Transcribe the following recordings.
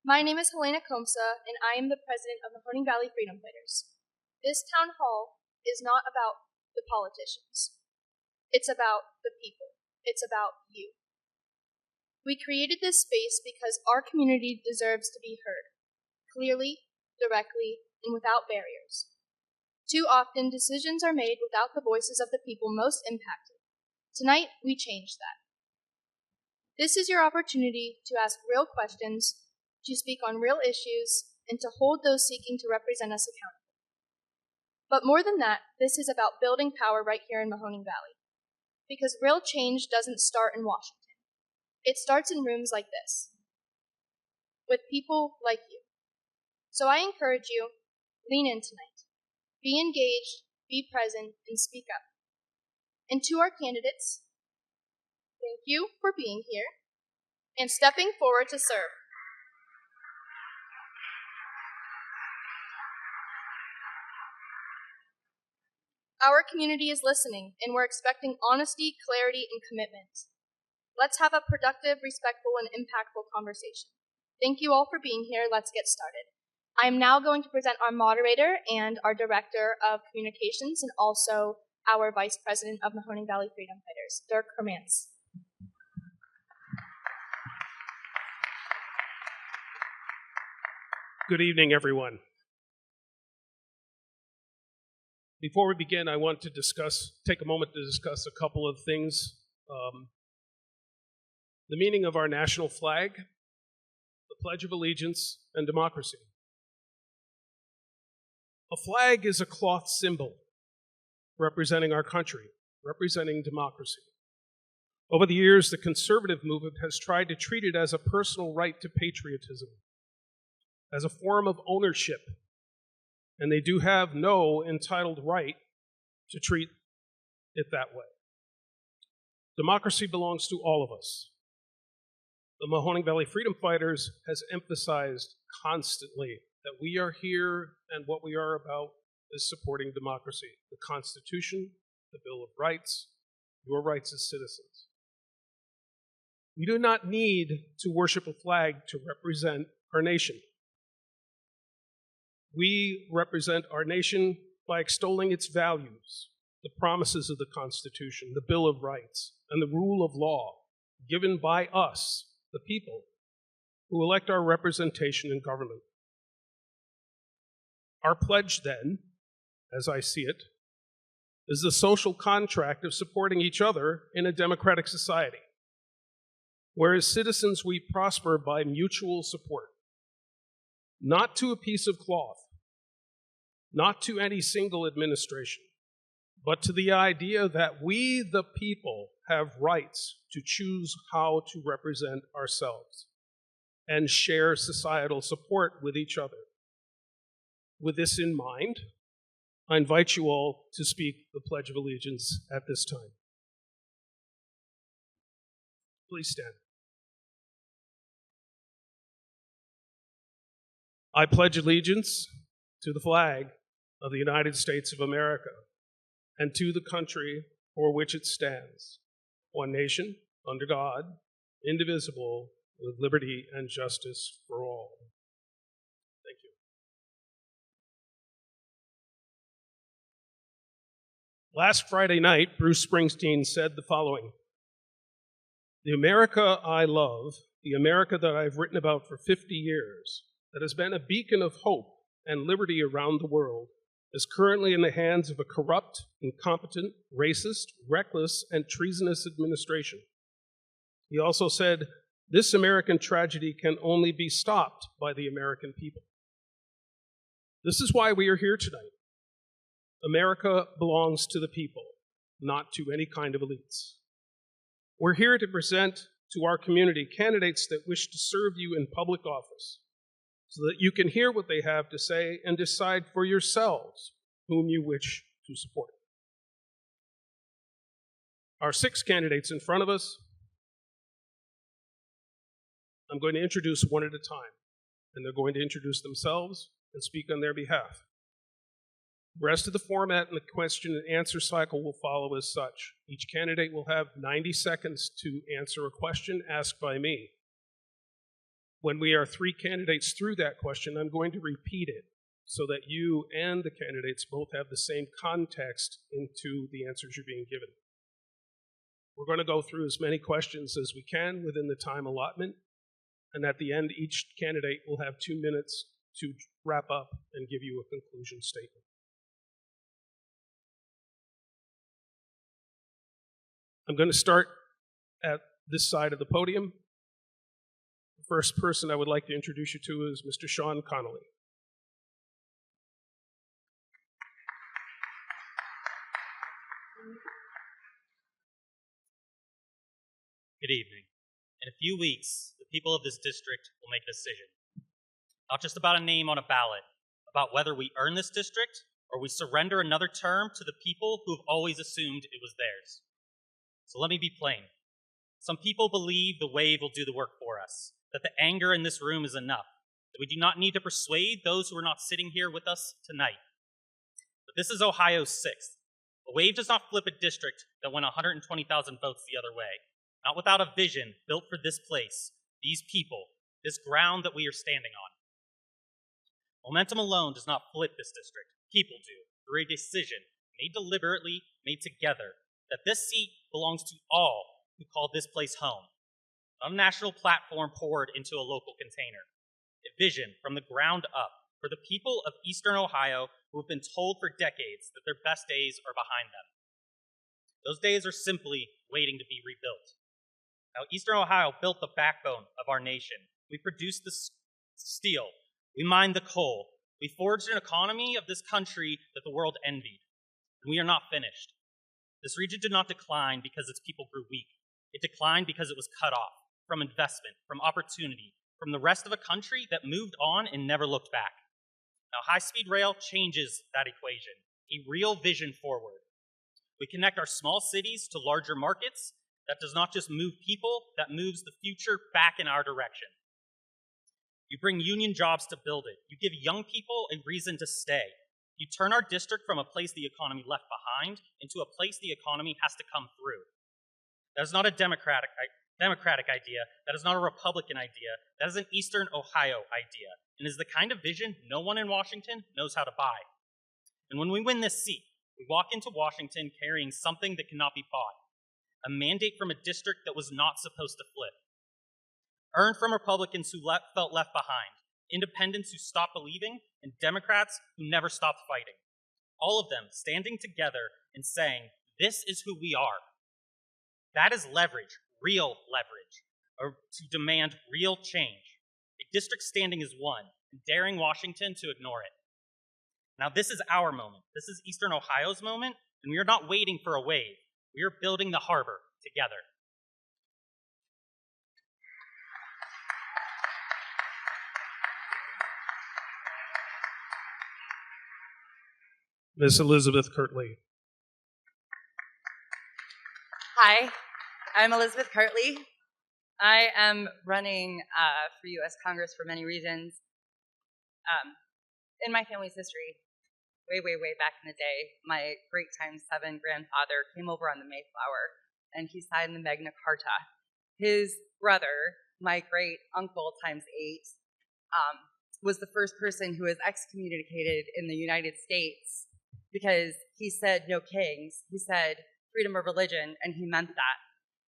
My name is Helena Comsa, and I am the president of the Mahoning Valley Freedom Fighters. This town hall is not about the politicians. It's about the people. It's about you. We created this space because our community deserves to be heard, clearly, directly, and without barriers. Too often, decisions are made without the voices of the people most impacted. Tonight, we change that. This is your opportunity to ask real questions, to speak on real issues, and to hold those seeking to represent us accountable. But more than that, this is about building power right here in Mahoning Valley. Because real change doesn't start in Washington. It starts in rooms like this, with people like you. So I encourage you, lean in tonight. Be engaged, be present, and speak up. And to our candidates, thank you for being here and stepping forward to serve. Our community is listening, and we're expecting honesty, clarity, and commitment. Let's have a productive, respectful, and impactful conversation. Thank you all for being here. Let's get started. I'm now going to present our moderator and our director of communications, and also our vice president of Mahoning Valley Freedom Fighters, Dirk Hermans. Good evening, everyone. Before we begin, I want to take a moment to discuss a couple of things. The meaning of our national flag, the Pledge of Allegiance, and democracy. A flag is a cloth symbol representing our country, representing democracy. Over the years, the conservative movement has tried to treat it as a personal right to patriotism, as a form of ownership, and they do have no entitled right to treat it that way. Democracy belongs to all of us. The Mahoning Valley Freedom Fighters has emphasized constantly that we are here and what we are about is supporting democracy, the Constitution, the Bill of Rights, your rights as citizens. We do not need to worship a flag to represent our nation. We represent our nation by extolling its values, the promises of the Constitution, the Bill of Rights, and the rule of law given by us, the people, who elect our representation in government. Our pledge, then, as I see it, is the social contract of supporting each other in a democratic society, where as citizens we prosper by mutual support, not to a piece of cloth, not to any single administration, but to the idea that we, the people, have rights to choose how to represent ourselves and share societal support with each other. With this in mind, I invite you all to speak the Pledge of Allegiance at this time. Please stand. I pledge allegiance to the flag of the United States of America and to the country for which it stands, one nation, under God, indivisible, with liberty and justice for all. Thank you. Last Friday night, Bruce Springsteen said the following: "The America I love, the America that I've written about for 50 years, that has been a beacon of hope and liberty around the world, is currently in the hands of a corrupt, incompetent, racist, reckless, and treasonous administration." He also said, "This American tragedy can only be stopped by the American people." This is why we are here tonight. America belongs to the people, not to any kind of elites. We're here to present to our community candidates that wish to serve you in public office, so that you can hear what they have to say and decide for yourselves whom you wish to support. Our 6 candidates in front of us, I'm going to introduce one at a time, and they're going to introduce themselves and speak on their behalf. The rest of the format and the question and answer cycle will follow as such. Each candidate will have 90 seconds to answer a question asked by me. When we are 3 candidates through that question, I'm going to repeat it so that you and the candidates both have the same context into the answers you're being given. We're going to go through as many questions as we can within the time allotment, and at the end, each candidate will have 2 minutes to wrap up and give you a conclusion statement. I'm going to start at this side of the podium. The first person I would like to introduce you to is Mr. Sean Connolly. Good evening. In a few weeks, the people of this district will make a decision. Not just about a name on a ballot, about whether we earn this district or we surrender another term to the people who have always assumed it was theirs. So let me be plain. Some people believe the wave will do the work for us, that the anger in this room is enough, that we do not need to persuade those who are not sitting here with us tonight. But this is Ohio's 6th. A wave does not flip a district that went 120,000 votes the other way. Not without a vision built for this place, these people, this ground that we are standing on. Momentum alone does not flip this district. People do, through a decision made deliberately, made together, that this seat belongs to all who call this place home. Not a national platform poured into a local container. A vision from the ground up for the people of Eastern Ohio who have been told for decades that their best days are behind them. Those days are simply waiting to be rebuilt. Now, Eastern Ohio built the backbone of our nation. We produced the steel. We mined the coal. We forged an economy of this country that the world envied. And we are not finished. This region did not decline because its people grew weak. It declined because it was cut off from investment, from opportunity, from the rest of a country that moved on and never looked back. Now, high-speed rail changes that equation, a real vision forward. We connect our small cities to larger markets. That does not just move people, that moves the future back in our direction. You bring union jobs to build it. You give young people a reason to stay. You turn our district from a place the economy left behind into a place the economy has to come through. That is not a Democratic idea. That is not a Republican idea. That is an Eastern Ohio idea, and is the kind of vision no one in Washington knows how to buy. And when we win this seat, we walk into Washington carrying something that cannot be bought. A mandate from a district that was not supposed to flip. Earned from Republicans who felt left behind, independents who stopped believing, and Democrats who never stopped fighting. All of them standing together and saying, this is who we are. That is leverage, real leverage, or to demand real change. A district standing as one, and daring Washington to ignore it. Now this is our moment. This is Eastern Ohio's moment, and we are not waiting for a wave. We are building the harbor together. Ms. Elizabeth Kirtley. Hi, I'm Elizabeth Kirtley. I am running for U.S. Congress for many reasons. In my family's history, way back in the day, my great times 7 grandfather came over on the Mayflower, and he signed the Magna Carta. His brother, my great uncle times 8, was the first person who was excommunicated in the United States because he said no kings. He said freedom of religion, and he meant that.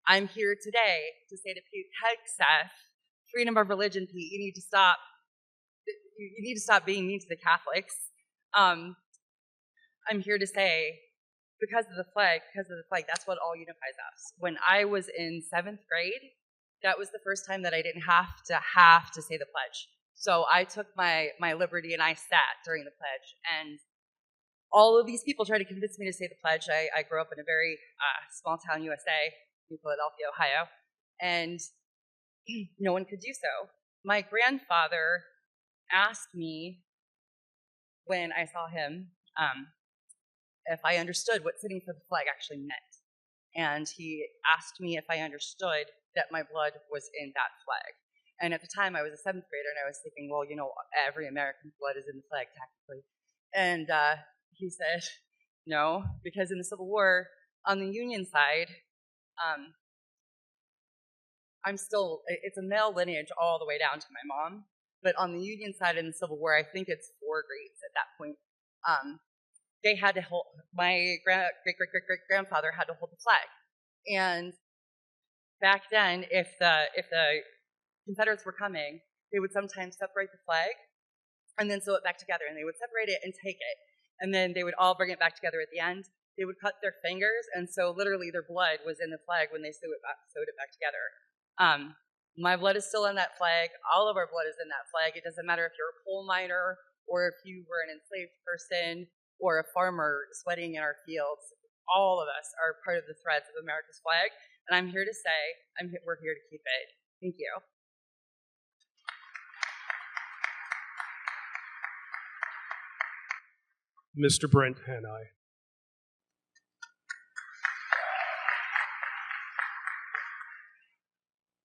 I'm here today to say to Pete Hegseth, freedom of religion, Pete, you need to stop. You need to stop being mean to the Catholics. I'm here to say, because of the flag, that's what all unifies us. When I was in 7th grade, that was the first time that I didn't have to say the pledge. So I took my liberty and I sat during the pledge. And all of these people tried to convince me to say the pledge. I grew up in a very small town, USA, in Philadelphia, Ohio, and no one could do so. My grandfather asked me when I saw him if I understood what sitting for the flag actually meant. And he asked me if I understood that my blood was in that flag. And at the time, I was a 7th grader, and I was thinking, well, you know, every American blood is in the flag, technically. And he said, no, because in the Civil War, on the Union side, it's a male lineage all the way down to my mom. But on the Union side in the Civil War, I think it's 4 grades at that point. They had to hold, my great-great-great-grandfather had to hold the flag. And back then, if the Confederates were coming, they would sometimes separate the flag and then sew it back together. And they would separate it and take it. And then they would all bring it back together at the end. They would cut their fingers, and so literally their blood was in the flag when they sewed it back together. My blood is still in that flag. All of our blood is in that flag. It doesn't matter if you're a coal miner or if you were an enslaved person or a farmer sweating in our fields. All of us are part of the threads of America's flag, and I'm here to say we're here to keep it. Thank you. Mr. Brent Hanai.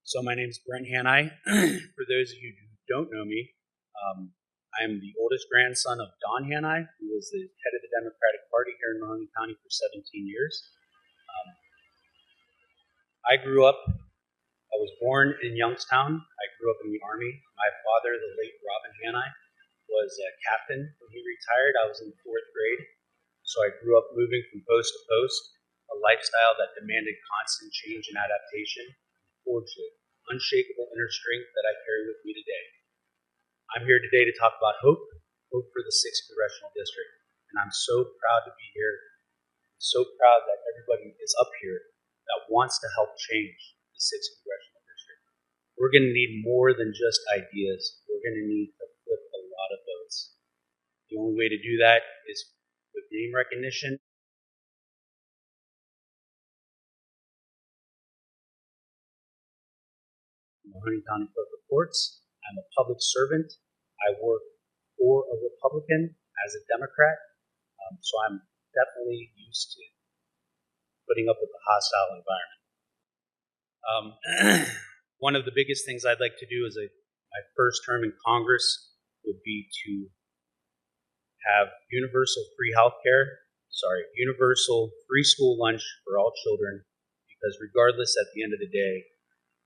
So my name is Brent Hanai. For those of you who don't know me, I'm the oldest grandson of Don Hanai, who was the head of the Democratic Party here in Mahoning County for 17 years. I was born in Youngstown. I grew up in the Army. My father, the late Robin Hanai, was a captain when he retired. I was in 4th grade. So I grew up moving from post to post, a lifestyle that demanded constant change and adaptation, forged an unshakable inner strength that I carry with me today. I'm here today to talk about hope for the 6th Congressional District. And I'm so proud to be here. I'm so proud that everybody is up here that wants to help change the 6th Congressional District. We're going to need more than just ideas. We're going to need to flip a lot of votes. The only way to do that is with name recognition. Mahoning County Clerk of Courts. I'm a public servant. I work for a Republican as a Democrat, so I'm definitely used to putting up with a hostile environment. One of the biggest things I'd like to do as my first term in Congress would be to have universal free school lunch for all children, because regardless, at the end of the day,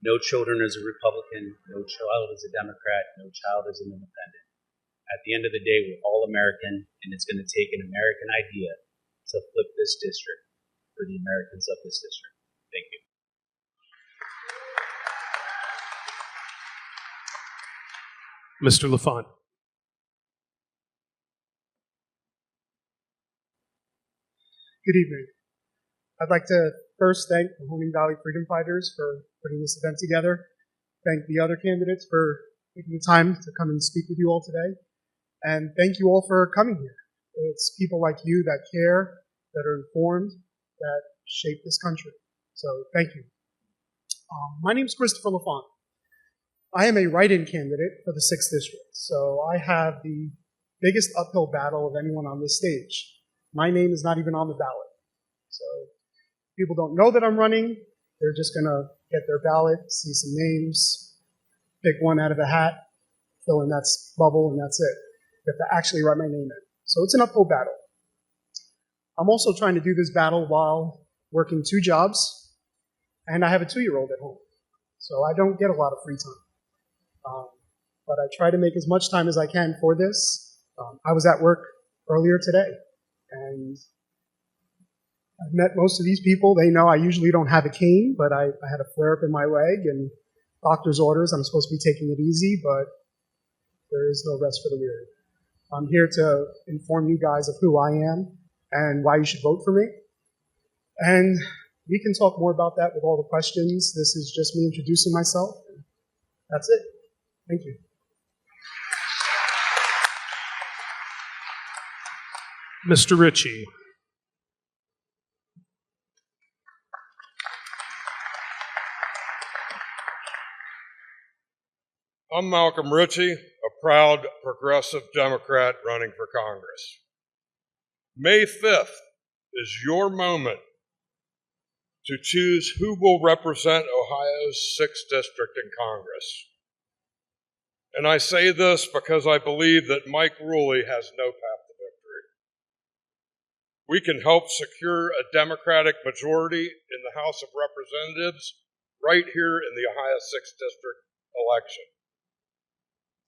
no children is a Republican, no child is a Democrat, no child is an independent. At the end of the day, we're all American, and it's going to take an American idea to flip this district for the Americans of this district. Thank you. Mr. LaFont. Good evening. I'd like to first thank the Mahoning Valley Freedom Fighters for putting this event together. Thank the other candidates for taking the time to come and speak with you all today. And thank you all for coming here. It's people like you that care, that are informed, that shape this country. So thank you. My name is Christopher LaFont. I am a write-in candidate for the 6th District. So I have the biggest uphill battle of anyone on this stage. My name is not even on the ballot. So people don't know that I'm running. They're just going to get their ballot, see some names, pick one out of a hat, fill in that bubble, and that's it. You have to actually write my name in. So it's an uphill battle. I'm also trying to do this battle while working 2 jobs, and I have a 2-year-old at home. So I don't get a lot of free time. But I try to make as much time as I can for this. I was at work earlier today, and I've met most of these people. They know I usually don't have a cane, but I had a flare-up in my leg, and doctor's orders. I'm supposed to be taking it easy, but there is no rest for the weary. I'm here to inform you guys of who I am and why you should vote for me. And we can talk more about that with all the questions. This is just me introducing myself. That's it. Thank you. Mr. Ritchie. I'm Malcolm Ritchie, a proud progressive Democrat running for Congress. May 5th is your moment to choose who will represent Ohio's 6th District in Congress. And I say this because I believe that Mike Ruley has no path to victory. We can help secure a Democratic majority in the House of Representatives right here in the Ohio 6th District election.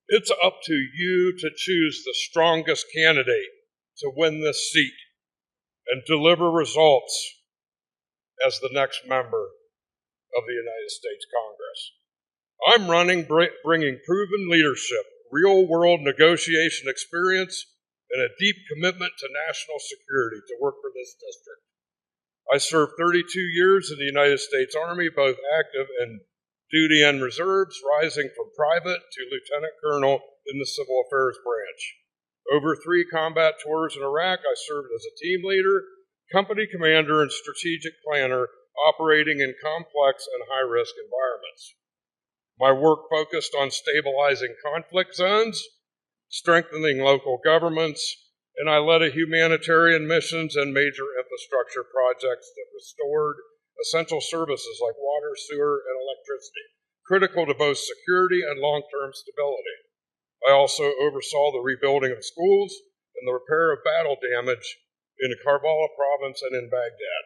It's up to you to choose the strongest candidate to win this seat and deliver results as the next member of the United States Congress. I'm running bringing proven leadership, real-world negotiation experience, and a deep commitment to national security to work for this district. I served 32 years in the United States Army, both active and duty and reserves, rising from private to lieutenant colonel in the Civil Affairs branch. Over 3 combat tours in Iraq, I served as a team leader, company commander, and strategic planner operating in complex and high-risk environments. My work focused on stabilizing conflict zones, strengthening local governments, and I led a humanitarian missions and major infrastructure projects that restored essential services like water, sewer, and electricity, critical to both security and long-term stability. I also oversaw the rebuilding of schools and the repair of battle damage in Karbala province and in Baghdad.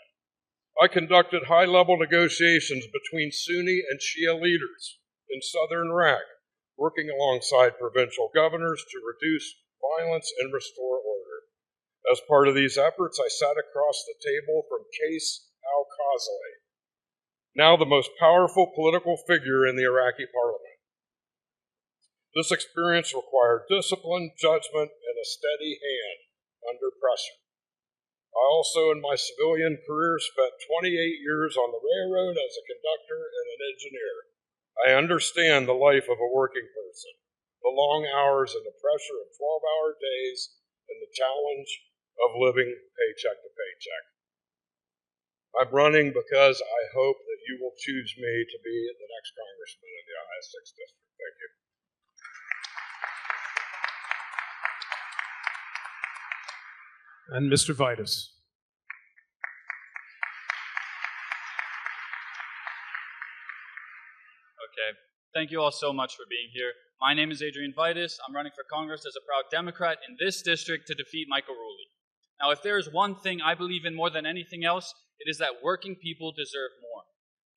I conducted high-level negotiations between Sunni and Shia leaders in southern Iraq, working alongside provincial governors to reduce violence and restore order. As part of these efforts, I sat across the table from Qais al-Khazali, now the most powerful political figure in the Iraqi parliament. This experience required discipline, judgment, and a steady hand under pressure. I also, in my civilian career, spent 28 years on the railroad as a conductor and an engineer. I understand the life of a working person, the long hours and the pressure of 12-hour days, and the challenge of living paycheck to paycheck. I'm running because I hope that you will choose me to be the next congressman in the Ohio 6th District. Thank you. And Mr. Vitus. Okay. Thank you all so much for being here. My name is Adrian Vitus. I'm running for Congress as a proud Democrat in this district to defeat Michael Rulli. Now, if there is one thing I believe in more than anything else, it is that working people deserve more.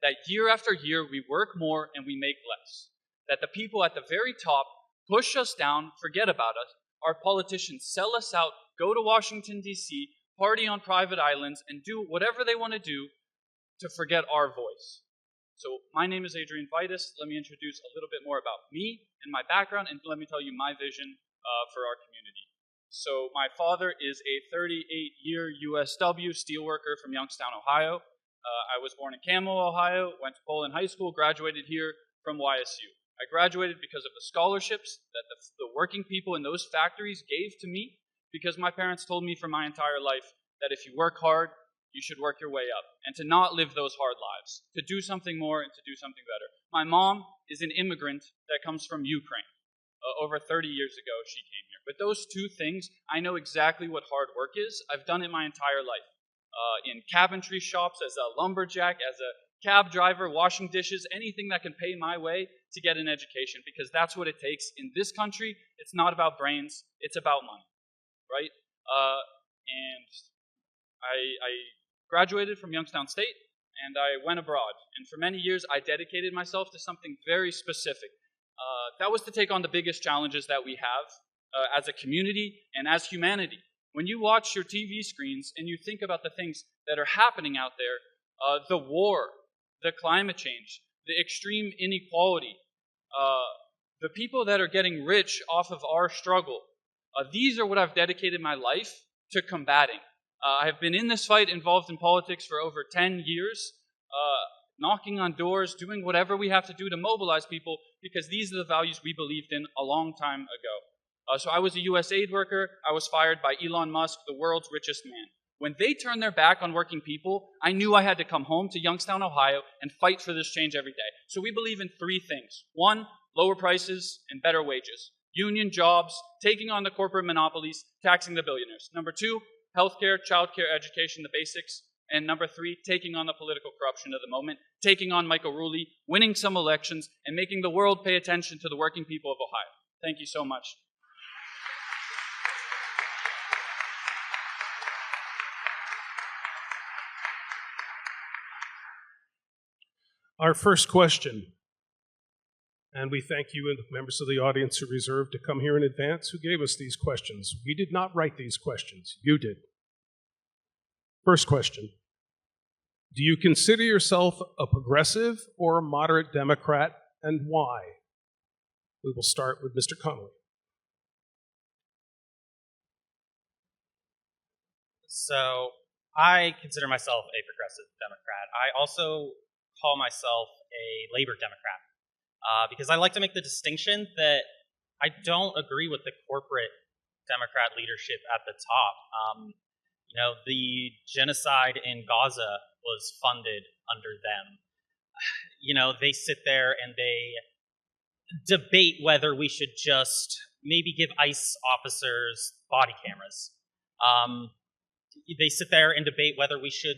That year after year, we work more and we make less. That the people at the very top push us down, forget about us. Our politicians sell us out, go to Washington, D.C., party on private islands, and do whatever they want to do to forget our voice. So my name is Adrian Vitus. Let me introduce a little bit more about me and my background, and let me tell you my vision for our community. So my father is a 38-year USW steelworker from Youngstown, Ohio. I was born in Camel, Ohio, went to Poland High School, graduated here from YSU. I graduated because of the scholarships that the working people in those factories gave to me, because my parents told me for my entire life that if you work hard, you should work your way up, and to not live those hard lives, to do something more and to do something better. My mom is an immigrant that comes from Ukraine. Over 30 years ago, she came here. But those two things, I know exactly what hard work is. I've done it my entire life. In cabinetry shops, as a lumberjack, as a cab driver, washing dishes, anything that can pay my way to get an education, because that's what it takes. In this country, it's not about brains, it's about money, right? And I graduated from Youngstown State, and I went abroad. And for many years, I dedicated myself to something very specific. That was to take on the biggest challenges that we have as a community and as humanity. When you watch your TV screens and you think about the things that are happening out there, the war, the climate change, the extreme inequality, the people that are getting rich off of our struggle, these are what I've dedicated my life to combating. I have been in this fight, involved in politics for over 10 years, knocking on doors, doing whatever we have to do to mobilize people, because these are the values we believed in a long time ago. So I was a U.S. aid worker. I was fired by Elon Musk, the world's richest man. When they turned their back on working people, I knew I had to come home to Youngstown, Ohio, and fight for this change every day. So we believe in 3 things. 1, lower prices and better wages. Union jobs, taking on the corporate monopolies, taxing the billionaires. Number 2, healthcare, childcare, education, the basics. And number 3, taking on the political corruption of the moment, taking on Michael Rulli, winning some elections, and making the world pay attention to the working people of Ohio. Thank you so much. Our first question, and we thank you and the members of the audience who reserved to come here in advance who gave us these questions. We did not write these questions. You did. First question. Do you consider yourself a progressive or a moderate Democrat, and why? We will start with Mr. Connolly. So I consider myself a progressive Democrat. I also call myself a labor Democrat because I like to make the distinction that I don't agree with the corporate Democrat leadership at the top. The genocide in Gaza was funded under them. They sit there and they debate whether we should just maybe give ICE officers body cameras. They sit there and debate whether we should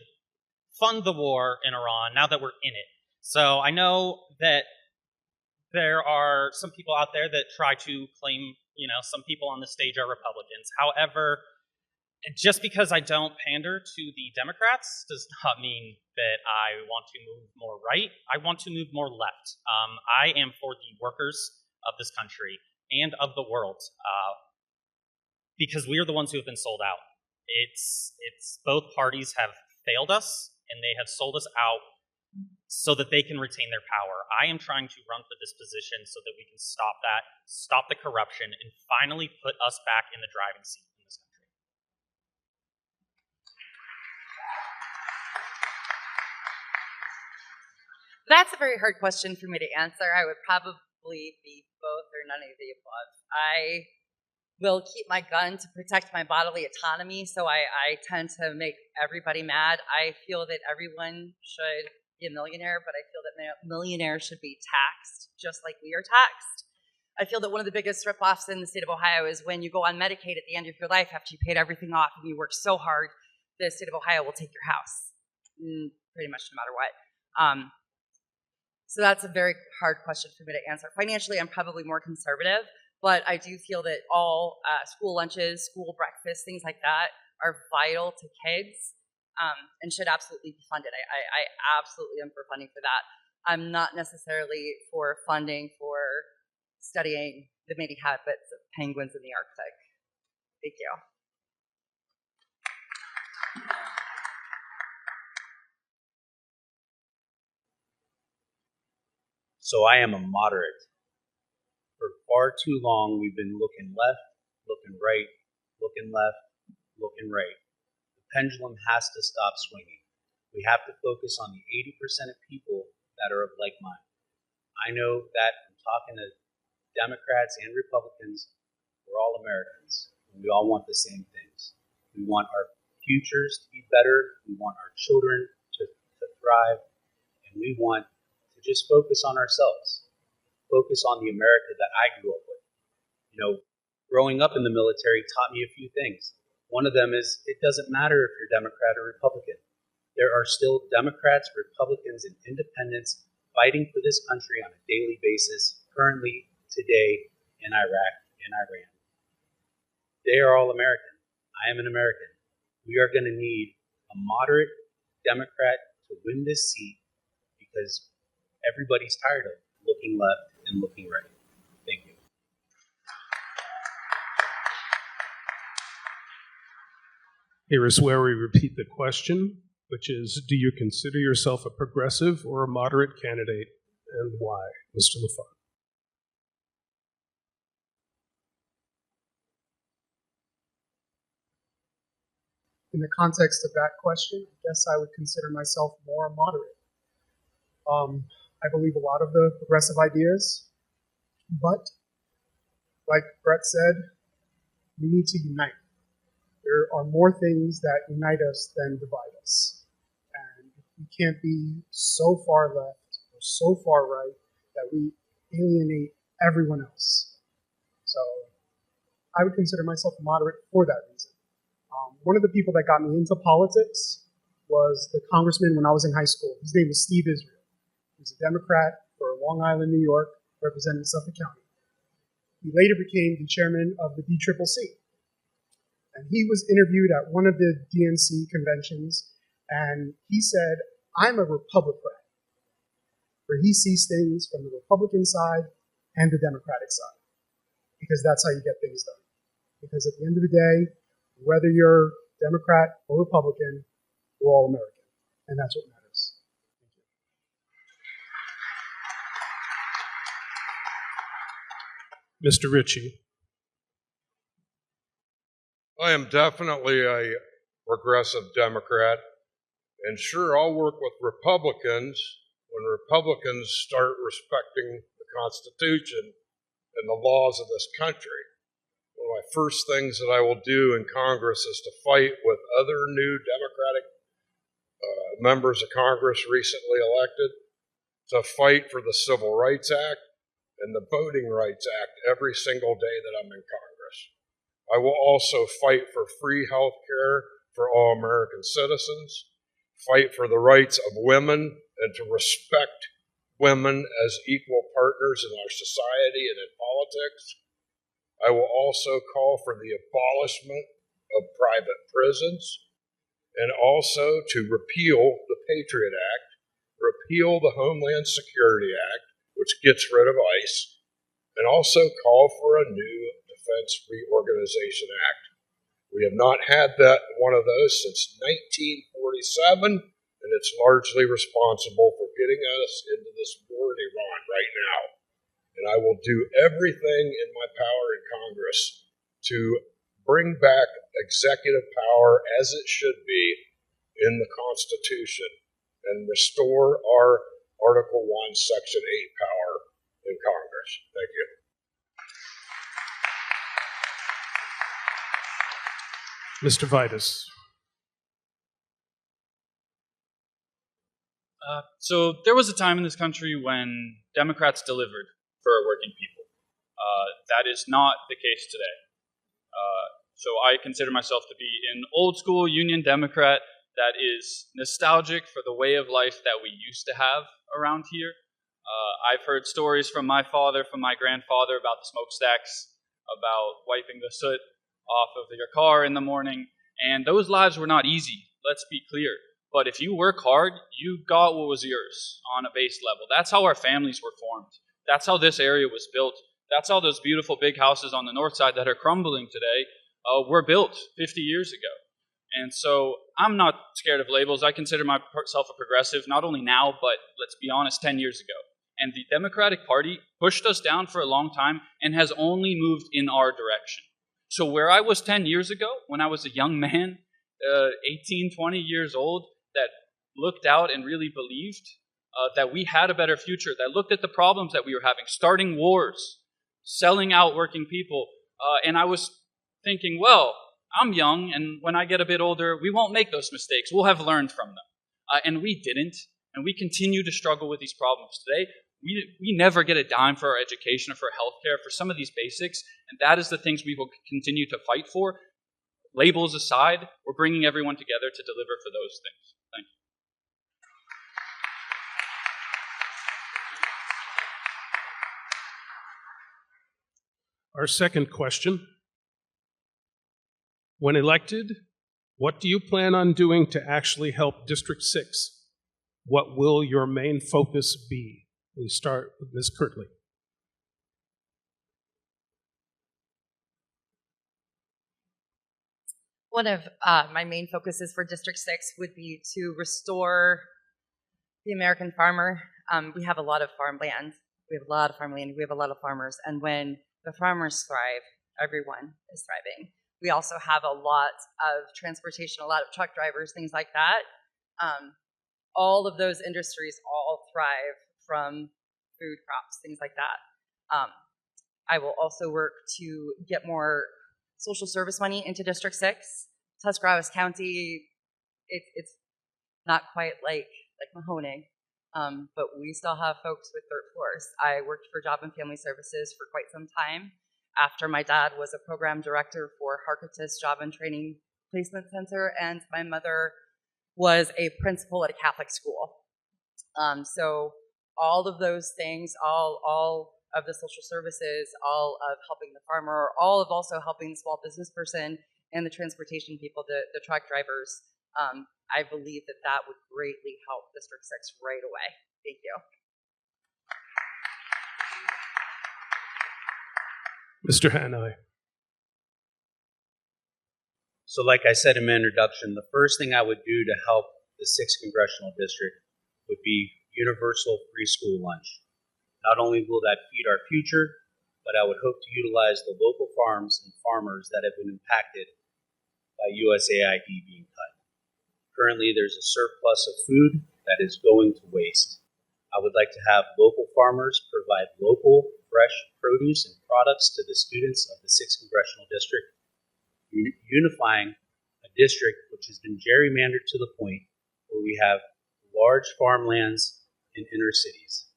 fund the war in Iran now that we're in it. So I know that there are some people out there that try to claim, some people on the stage are Republicans. However, just because I don't pander to the Democrats does not mean that I want to move more right. I want to move more left. I am for the workers of this country and of the world because we are the ones who have been sold out. It's both parties have failed us and they have sold us out so that they can retain their power. I am trying to run for this position so that we can stop that, stop the corruption, and finally put us back in the driving seat in this country. That's a very hard question for me to answer. I would probably be both or none of the above. I will keep my gun to protect my bodily autonomy, so I tend to make everybody mad. I feel that everyone should be a millionaire, but I feel that millionaires should be taxed just like we are taxed. I feel that one of the biggest ripoffs in the state of Ohio is when you go on Medicaid at the end of your life after you paid everything off and you work so hard, the state of Ohio will take your house, pretty much no matter what. So that's a very hard question for me to answer. Financially, I'm probably more conservative, but I do feel that all school lunches, school breakfasts, things like that are vital to kids and should absolutely be funded. I absolutely am for funding for that. I'm not necessarily for funding for studying the mating habits of penguins in the Arctic. Thank you. So I am a moderate. For far too long, we've been looking left, looking right, looking left, looking right. The pendulum has to stop swinging. We have to focus on the 80% of people that are of like mind. I know that from talking to Democrats and Republicans, we're all Americans, and we all want the same things. We want our futures to be better, we want our children to thrive, and we want to just focus on ourselves, focus on the America that I grew up with. Growing up in the military taught me a few things. One of them is it doesn't matter if you're Democrat or Republican. There are still Democrats, Republicans, and independents fighting for this country on a daily basis, currently, today, in Iraq and Iran. They are all American. I am an American. We are going to need a moderate Democrat to win this seat because everybody's tired of looking left and looking right. Thank you. Here is where we repeat the question, which is, do you consider yourself a progressive or a moderate candidate, and why? Mr. LaFont. In the context of that question, I guess I would consider myself more moderate. I believe a lot of the progressive ideas, but like Brett said, we need to unite. There are more things that unite us than divide us. And we can't be so far left or so far right that we alienate everyone else. So I would consider myself moderate for that reason. One of the people that got me into politics was the congressman when I was in high school. His name was Steve Israel. He was a Democrat for Long Island, New York, representing Suffolk County. He later became the chairman of the DCCC. And he was interviewed at one of the DNC conventions, and he said, "I'm a Republican." where he sees things from the Republican side and the Democratic side, because that's how you get things done. Because at the end of the day, whether you're Democrat or Republican, we're all American, and that's what matters. Mr. Ritchie. I am definitely a progressive Democrat, and sure, I'll work with Republicans when Republicans start respecting the Constitution and the laws of this country. One of my first things that I will do in Congress is to fight with other new Democratic members of Congress recently elected to fight for the Civil Rights Act and the Voting Rights Act every single day that I'm in Congress. I will also fight for free health care for all American citizens, fight for the rights of women and to respect women as equal partners in our society and in politics. I will also call for the abolishment of private prisons and also to repeal the Patriot Act, repeal the Homeland Security Act, which gets rid of ICE, and also call for a new Defense Reorganization Act. We have not had one of those since 1947, and it's largely responsible for getting us into this war in Iran right now. And I will do everything in my power in Congress to bring back executive power as it should be in the Constitution and restore our Article 1, Section 8 power in Congress. Thank you. Mr. Vitus. So there was a time in this country when Democrats delivered for our working people. That is not the case today. So I consider myself to be an old school Union Democrat that is nostalgic for the way of life that we used to have around here. I've heard stories from my father, from my grandfather about the smokestacks, about wiping the soot off of your car in the morning, and those lives were not easy, let's be clear. But if you work hard, you got what was yours on a base level. That's how our families were formed. That's how this area was built. That's how those beautiful big houses on the north side that are crumbling today were built 50 years ago. And so I'm not scared of labels. I consider myself a progressive, not only now, but let's be honest, 10 years ago. And the Democratic Party pushed us down for a long time and has only moved in our direction. So where I was 10 years ago, when I was a young man, 18, 20 years old, that looked out and really believed that we had a better future, that looked at the problems that we were having, starting wars, selling out working people, and I was thinking, well, I'm young, and when I get a bit older, we won't make those mistakes. We'll have learned from them. And we didn't, and we continue to struggle with these problems today. We never get a dime for our education or for healthcare, for some of these basics, and that is the things we will continue to fight for. Labels aside, we're bringing everyone together to deliver for those things. Thank you. Our second question. When elected, what do you plan on doing to actually help District 6? What will your main focus be? We start with Ms. Kirtley. One of my main focuses for District 6 would be to restore the American farmer. We have a lot of farmland. We have a lot of farmland. We have a lot of farmers. And when the farmers thrive, everyone is thriving. We also have a lot of transportation, a lot of truck drivers, things like that. All of those industries all thrive from food crops, things like that. I will also work to get more social service money into District 6. Tuscarawas County, it's not quite like Mahoning, but we still have folks with third floors. I worked for Job and Family Services for quite some time after my dad was a program director for Harkitis Job and Training Placement Center, and my mother was a principal at a Catholic school. So all of those things, all of the social services, all of helping the farmer, all of also helping the small business person and the transportation people, the truck drivers, I believe that would greatly help District 6 right away. Thank you. Mr. Hanai. So like I said in my introduction, the first thing I would do to help the 6th Congressional District would be universal free school lunch. Not only will that feed our future, but I would hope to utilize the local farms and farmers that have been impacted by USAID being cut. Currently, there's a surplus of food that is going to waste. I would like to have local farmers provide local, fresh produce and products to the students of the 6th Congressional District, unifying a district which has been gerrymandered to the point where we have large farmlands in inner cities,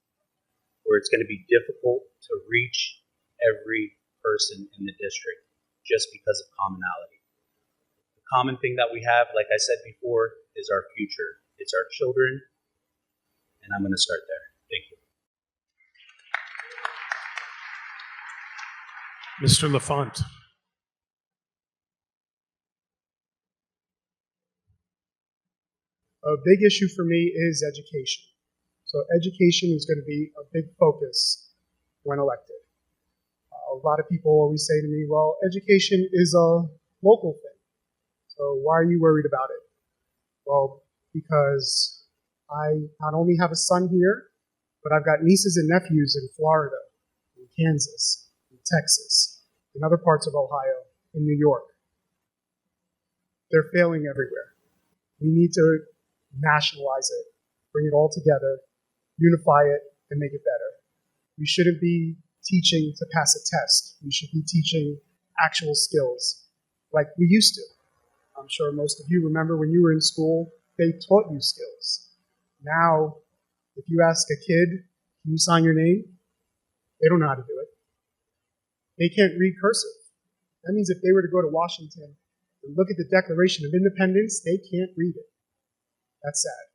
where it's going to be difficult to reach every person in the district just because of commonality. The common thing that we have, like I said before, is our future. It's our children, and I'm going to start there. Thank you. Mr. LaFont. A big issue for me is education. So education is going to be a big focus when elected. A lot of people always say to me, well, education is a local thing. So why are you worried about it? Well, because I not only have a son here, but I've got nieces and nephews in Florida, in Kansas, in Texas, in other parts of Ohio, in New York. They're failing everywhere. We need to nationalize it, bring it all together, unify it, and make it better. We shouldn't be teaching to pass a test. We should be teaching actual skills like we used to. I'm sure most of you remember when you were in school, they taught you skills. Now, if you ask a kid, can you sign your name? They don't know how to do it. They can't read cursive. That means if they were to go to Washington and look at the Declaration of Independence, they can't read it. That's sad.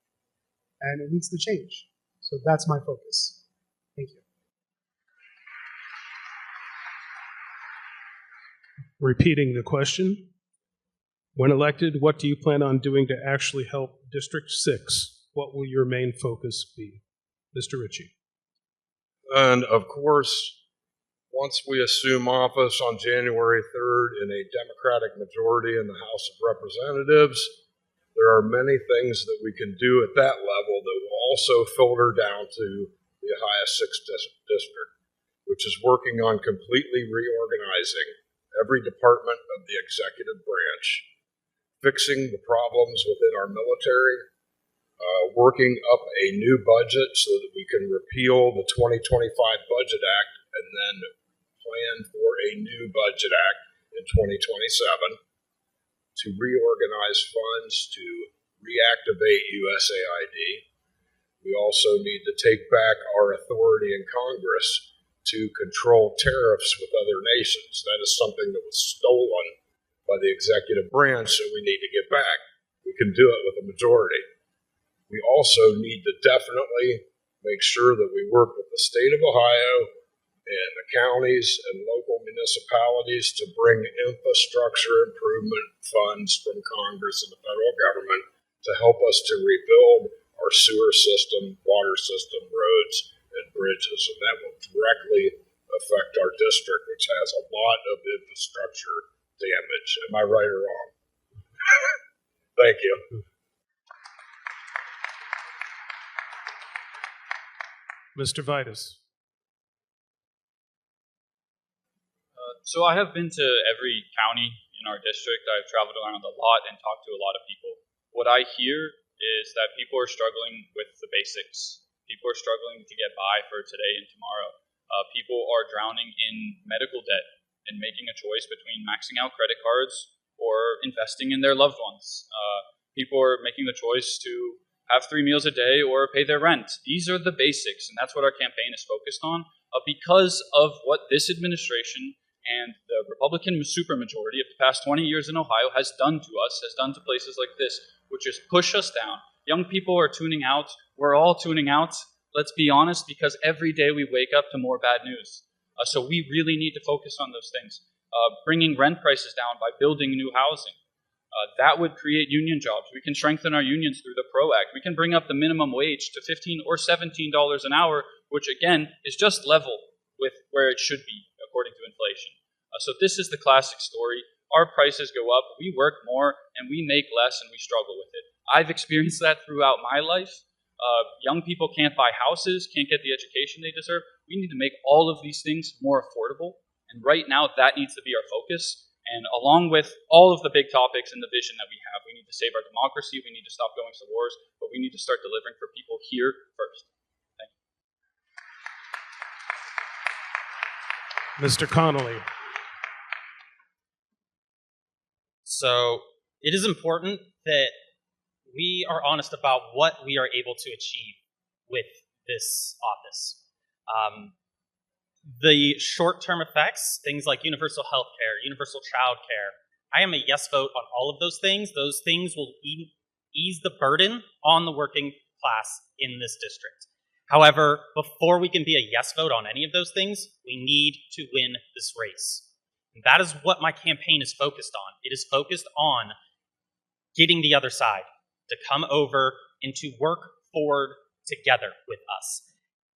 And it needs to change. So that's my focus. Thank you. Repeating the question. When elected, what do you plan on doing to actually help District 6? What will your main focus be? Mr. Ritchie. And of course, once we assume office on January 3rd in a Democratic majority in the House of Representatives, there are many things that we can do at that level that will also filter down to the Ohio 6th District, which is working on completely reorganizing every department of the executive branch, fixing the problems within our military, working up a new budget so that we can repeal the 2025 Budget Act and then plan for a new Budget Act in 2027, to reorganize funds, to reactivate USAID. We also need to take back our authority in Congress to control tariffs with other nations. That is something that was stolen by the executive branch that we need to get back. We can do it with a majority. We also need to definitely make sure that we work with the state of Ohio and the counties and local municipalities to bring infrastructure improvement funds from Congress and the federal government to help us to rebuild our sewer system, water system, roads, and bridges. And that will directly affect our district, which has a lot of infrastructure damage. Am I right or wrong? Thank you. Mr. Vitus. So I have been to every county in our district. I've traveled around a lot and talked to a lot of people. What I hear is that people are struggling with the basics. People are struggling to get by for today and tomorrow. People are drowning in medical debt and making a choice between maxing out credit cards or investing in their loved ones. People are making the choice to have 3 meals a day or pay their rent. These are the basics, and that's what our campaign is focused on. Because of what this administration and the Republican supermajority of the past 20 years in Ohio has done to us, has done to places like this, which is push us down. Young people are tuning out. We're all tuning out, let's be honest, because every day we wake up to more bad news. So we really need to focus on those things. Bringing rent prices down by building new housing. That would create union jobs. We can strengthen our unions through the PRO Act. We can bring up the minimum wage to $15 or $17 an hour, which again is just level with where it should be according to inflation. So this is the classic story. Our prices go up, we work more, and we make less, and we struggle with it. I've experienced that throughout my life. Young people can't buy houses, can't get the education they deserve. We need to make all of these things more affordable, and right now that needs to be our focus. And along with all of the big topics and the vision that we have, we need to save our democracy, we need to stop going to wars, but we need to start delivering for people here first. Thank you. Mr. Connolly. So it is important that we are honest about what we are able to achieve with this office. The short-term effects, things like universal health care, universal child care, I am a yes vote on all of those things. Those things will ease the burden on the working class in this district. However, before we can be a yes vote on any of those things, we need to win this race. And that is what my campaign is focused on. It is focused on getting the other side to come over and to work forward together with us.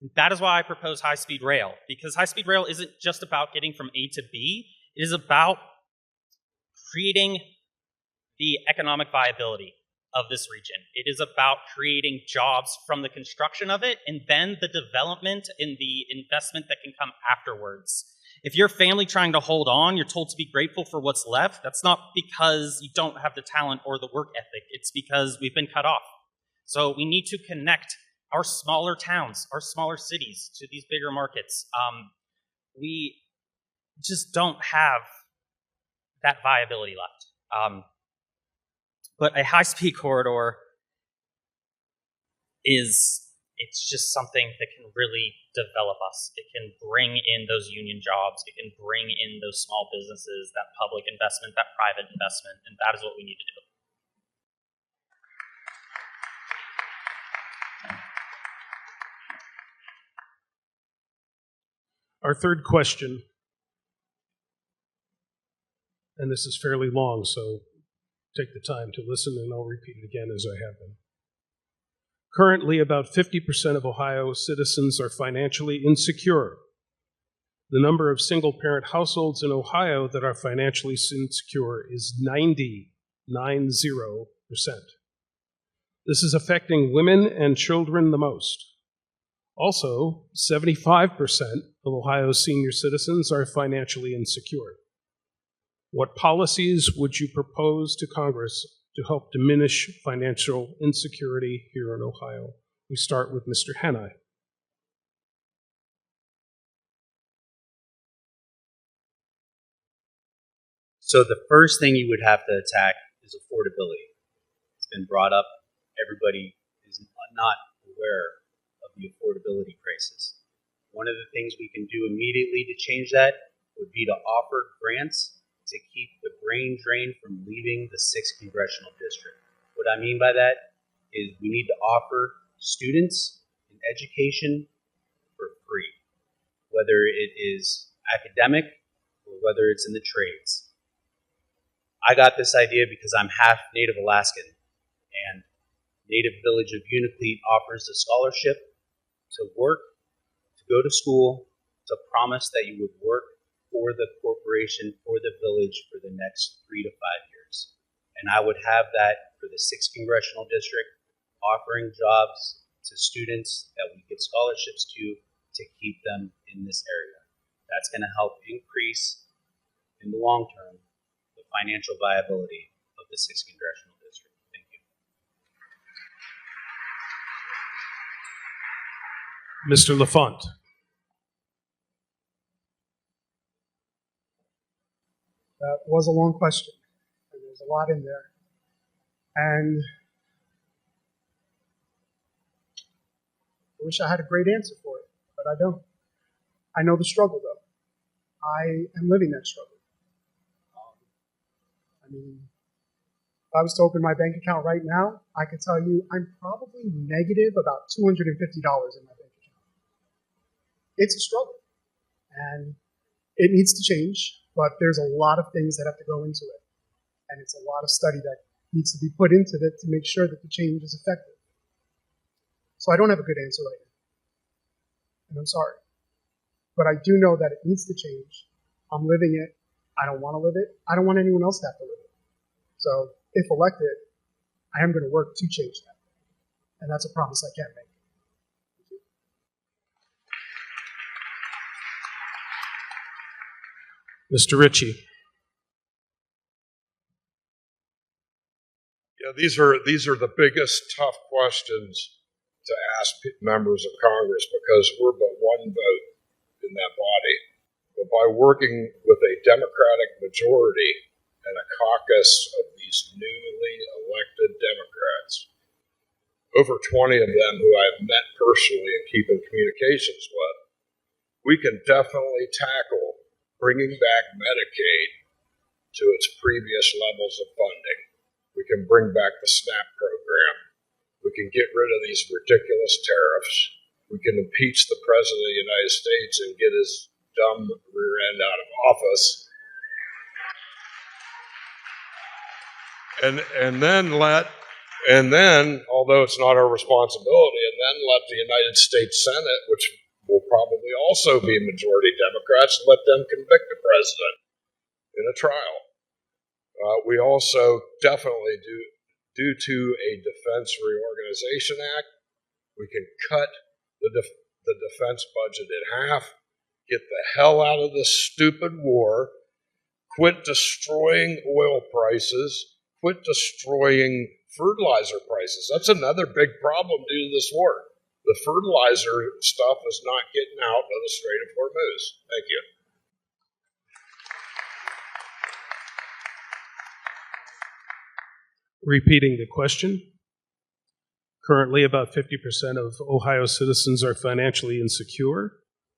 And that is why I propose high-speed rail, because high-speed rail isn't just about getting from A to B. It is about creating the economic viability of this region. It is about creating jobs from the construction of it, and then the development and the investment that can come afterwards. If you're a family trying to hold on, you're told to be grateful for what's left. That's not because you don't have the talent or the work ethic. It's because we've been cut off. So we need to connect our smaller towns, our smaller cities to these bigger markets. We just don't have that viability left. But a high-speed corridor it's just something that can really develop us. It can bring in those union jobs. It can bring in those small businesses, that public investment, that private investment, and that is what we need to do. Our third question, and this is fairly long, so take the time to listen, and I'll repeat it again as I have been. Currently, about 50% of Ohio citizens are financially insecure. The number of single-parent households in Ohio that are financially insecure is 90%. This is affecting women and children the most. Also, 75% of Ohio's senior citizens are financially insecure. What policies would you propose to Congress to help diminish financial insecurity here in Ohio? We start with Mr. Hanai. So the first thing you would have to attack is affordability. It's been brought up. Everybody is not aware of the affordability crisis. One of the things we can do immediately to change that would be to offer grants to keep the brain drain from leaving the 6th Congressional District. What I mean by that is we need to offer students an education for free, whether it is academic or whether it's in the trades. I got this idea because I'm half Native Alaskan, and Native Village of Unipleat offers a scholarship to work, to go to school, to promise that you would work for the corporation, for the village, for the next 3 to 5 years. And I would have that for the 6th Congressional District, offering jobs to students that we get scholarships to keep them in this area. That's going to help increase, in the long term, the financial viability of the 6th Congressional District. Thank you. Mr. LaFont. That was a long question, and there's a lot in there. And I wish I had a great answer for it, but I don't. I know the struggle, though. I am living that struggle. If I was to open my bank account right now, I could tell you I'm probably negative about $250 in my bank account. It's a struggle, and it needs to change. But there's a lot of things that have to go into it. And it's a lot of study that needs to be put into it to make sure that the change is effective. So I don't have a good answer right now. And I'm sorry. But I do know that it needs to change. I'm living it, I don't want to live it. I don't want anyone else to have to live it. So if elected, I am going to work to change that. And that's a promise I can't make. Mr. Ritchie. Yeah, these are the biggest tough questions to ask members of Congress because we're but one vote in that body. But by working with a Democratic majority and a caucus of these newly elected Democrats, over 20 of them who I've met personally and keep in communications with, we can definitely tackle bringing back Medicaid to its previous levels of funding. We can bring back the SNAP program. We can get rid of these ridiculous tariffs. We can impeach the President of the United States and get his dumb rear end out of office. And then, although it's not our responsibility, and then let the United States Senate, which will probably also be majority Democrats, let them convict the president in a trial. We also definitely, due to a Defense Reorganization Act, we can cut the defense budget in half, get the hell out of this stupid war, quit destroying oil prices, quit destroying fertilizer prices. That's another big problem due to this war. The fertilizer stuff is not getting out of the Strait of Hormuz. Thank you. Repeating the question. Currently, about 50% of Ohio citizens are financially insecure.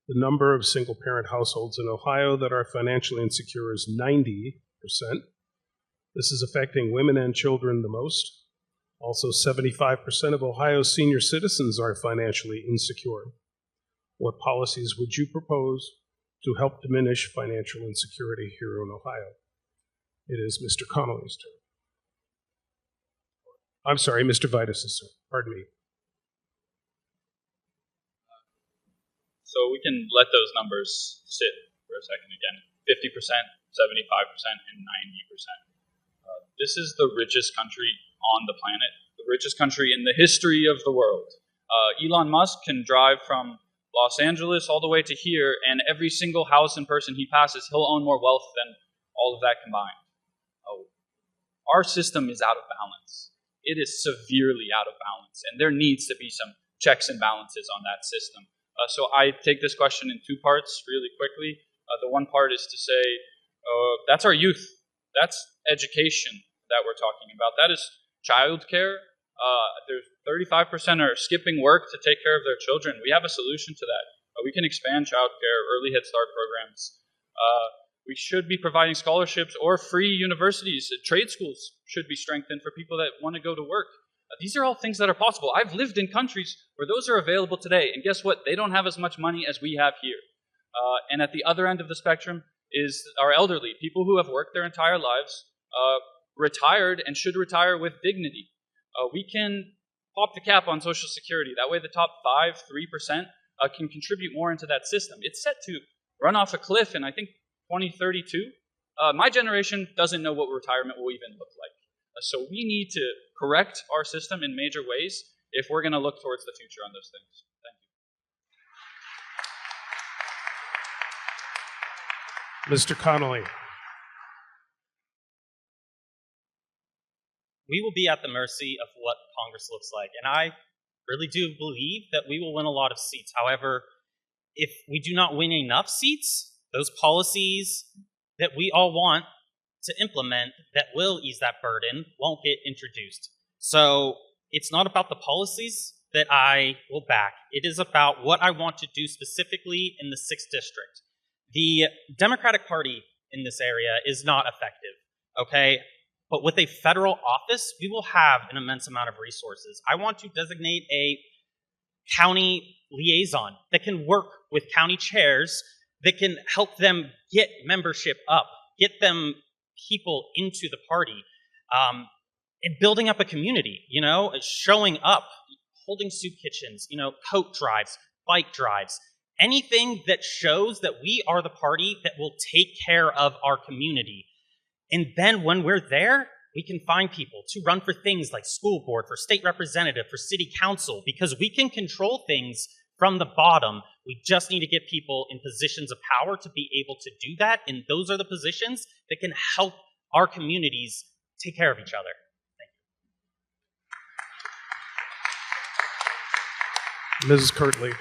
The number of single-parent households in Ohio that are financially insecure is 90%. This is affecting women and children the most. Also, 75% of Ohio's senior citizens are financially insecure. What policies would you propose to help diminish financial insecurity here in Ohio? It is Mr. Connolly's turn. I'm sorry, Mr. Vitus's turn. Pardon me. So we can let those numbers sit for a second again. 50%, 75%, and 90%. This is the richest country on the planet, the richest country in the history of the world. Elon Musk can drive from Los Angeles all the way to here, and every single house and person he passes, he'll own more wealth than all of that combined. Our system is out of balance. It is severely out of balance, and there needs to be some checks and balances on that system. So I take this question in two parts really quickly. The one part is to say, that's our youth. That's education that we're talking about. That is childcare. There's 35% are skipping work to take care of their children. We have a solution to that. We can expand childcare, early Head Start programs. We should be providing scholarships or free universities. Trade schools should be strengthened for people that want to go to work. These are all things that are possible. I've lived in countries where those are available today, and guess what? They don't have as much money as we have here. And at the other end of the spectrum is our elderly, people who have worked their entire lives, retired and should retire with dignity. We can pop the cap on Social Security. That way the top 3% can contribute more into that system. It's set to run off a cliff in, I think, 2032. My generation doesn't know what retirement will even look like. So we need to correct our system in major ways if we're going to look towards the future on those things. Thank you. Mr. Connolly. We will be at the mercy of what Congress looks like, and I really do believe that we will win a lot of seats. However, if we do not win enough seats, those policies that we all want to implement that will ease that burden won't get introduced. So it's not about the policies that I will back. It is about what I want to do specifically in the 6th District. The Democratic Party in this area is not effective, okay? But with a federal office, we will have an immense amount of resources. I want to designate a county liaison that can work with county chairs that can help them get membership up, get them people into the party, and building up a community, showing up, holding soup kitchens, coat drives, bike drives, Anything that shows that we are the party that will take care of our community. And then when we're there, we can find people to run for things like school board, for state representative, for city council, because we can control things from the bottom. We just need to get people in positions of power to be able to do that. And those are the positions that can help our communities take care of each other. Mrs. Kirtley.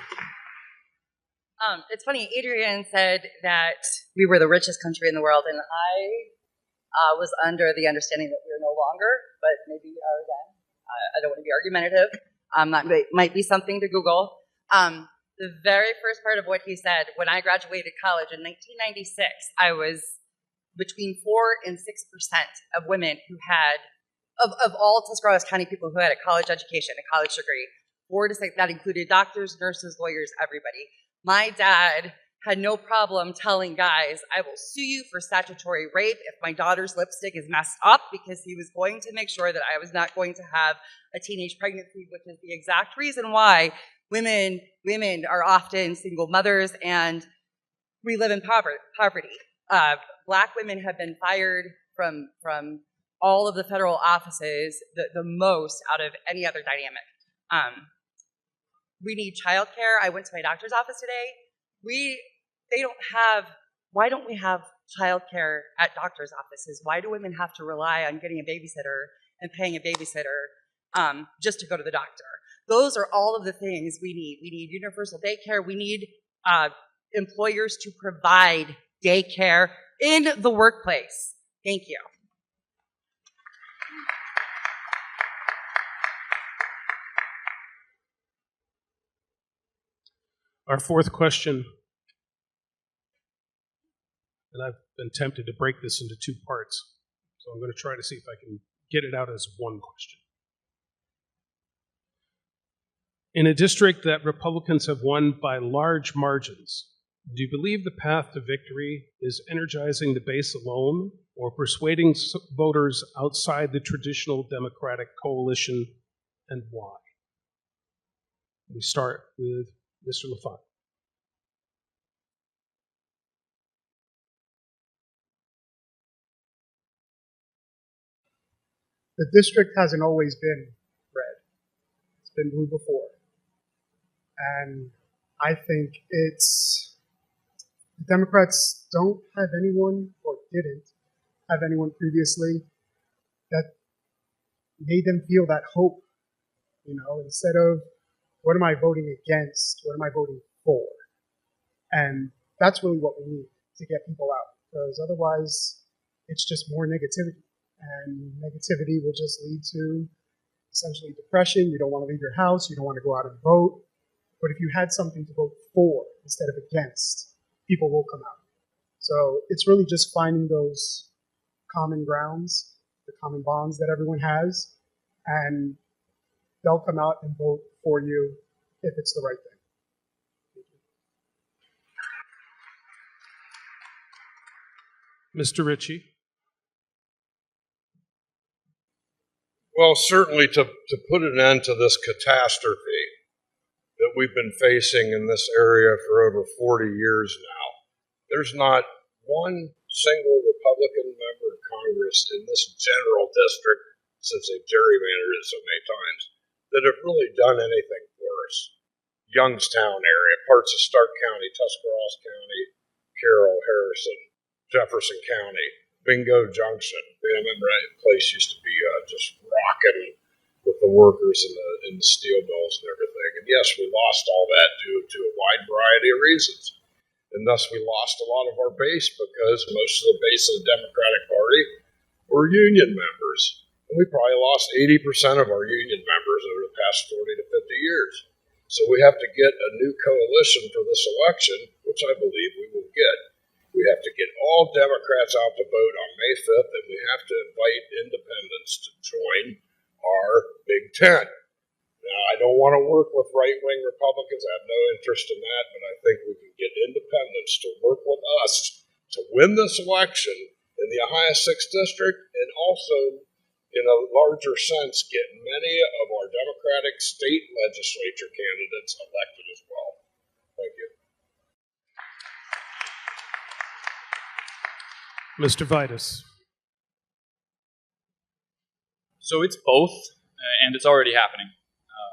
It's funny, Adrian said that we were the richest country in the world, and I was under the understanding that we are no longer, but maybe we are again. I don't want to be argumentative. That might be something to Google. The very first part of what he said, when I graduated college in 1996, I was between 4 and 6% of women who had, of all Tuscarawas County people who had a college education, a college degree, 4 to 6, that included doctors, nurses, lawyers, everybody. My dad had no problem telling guys, I will sue you for statutory rape if my daughter's lipstick is messed up, because he was going to make sure that I was not going to have a teenage pregnancy, which is the exact reason why women are often single mothers and we live in poverty. Black women have been fired from all of the federal offices the most out of any other dynamic. We need childcare. I went to my doctor's office today. Why don't we have childcare at doctor's offices? Why do women have to rely on getting a babysitter and paying a babysitter just to go to the doctor? Those are all of the things we need. We need universal daycare. We need employers to provide daycare in the workplace. Thank you. Our fourth question, and I've been tempted to break this into 2 parts, so I'm going to try to see if I can get it out as one question. In a district that Republicans have won by large margins, do you believe the path to victory is energizing the base alone or persuading voters outside the traditional Democratic coalition, and why? We start with Mr. LaFont. The district hasn't always been red. It's been blue before. And I think the Democrats don't have anyone, or didn't have anyone previously, that made them feel that hope. Instead of, what am I voting against? What am I voting for? And that's really what we need to get people out, because otherwise it's just more negativity. And negativity will just lead to essentially depression. You don't want to leave your house. You don't want to go out and vote. But if you had something to vote for instead of against, people will come out. So it's really just finding those common grounds, the common bonds that everyone has, and they'll come out and vote for you if it's the right thing. Mr. Ritchie. Well, certainly to put an end to this catastrophe that we've been facing in this area for over 40 years now, there's not one single Republican member of Congress in this general district, since they've gerrymandered it so many times, that have really done anything for us. Youngstown area, parts of Stark County, Tuscarawas County, Carroll, Harrison, Jefferson County, Bingo Junction. I remember that place used to be just rocking with the workers and the steel mills and everything. And yes, we lost all that due to a wide variety of reasons. And thus we lost a lot of our base because most of the base of the Democratic Party were union members. And we probably lost 80% of our union members over the past 40 to 50 years. So we have to get a new coalition for this election, which I believe we will get. We have to get all Democrats out to vote on May 5th, and we have to invite independents to join our Big Ten. Now, I don't want to work with right-wing Republicans. I have no interest in that, but I think we can get independents to work with us to win this election in the Ohio 6th District, and also, in a larger sense, get many of our Democratic state legislature candidates elected as well. Thank you. Mr. Vitus. So it's both, and it's already happening.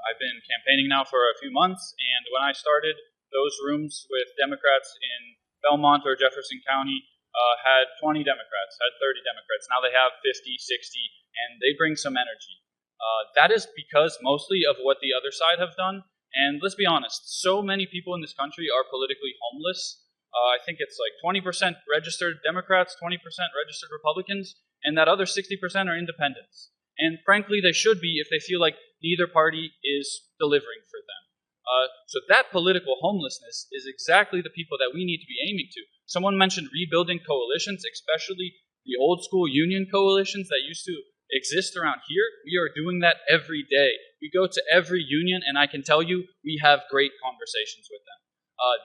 I've been campaigning now for a few months, and when I started, those rooms with Democrats in Belmont or Jefferson County had 20 Democrats, had 30 Democrats. Now they have 50, 60, and they bring some energy. That is because mostly of what the other side have done. And let's be honest, so many people in this country are politically homeless. I think it's like 20% registered Democrats, 20% registered Republicans, and that other 60% are independents. And frankly, they should be if they feel like neither party is delivering for them. So that political homelessness is exactly the people that we need to be aiming to. Someone mentioned rebuilding coalitions, especially the old school union coalitions that used to exist around here. We are doing that every day. We go to every union, and I can tell you, we have great conversations with them.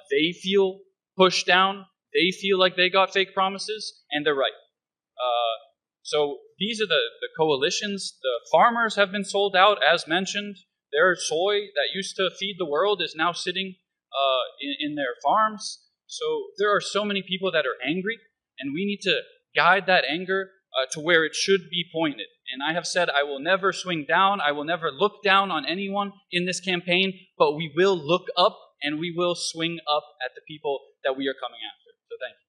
They feel pushed down. They feel like they got fake promises, and they're right. So these are the coalitions. The farmers have been sold out, as mentioned. Their soy that used to feed the world is now sitting in their farms. So there are so many people that are angry, and we need to guide that anger to where it should be pointed. And I have said I will never swing down. I will never look down on anyone in this campaign, but we will look up and we will swing up at the people that we are coming after. So thank you.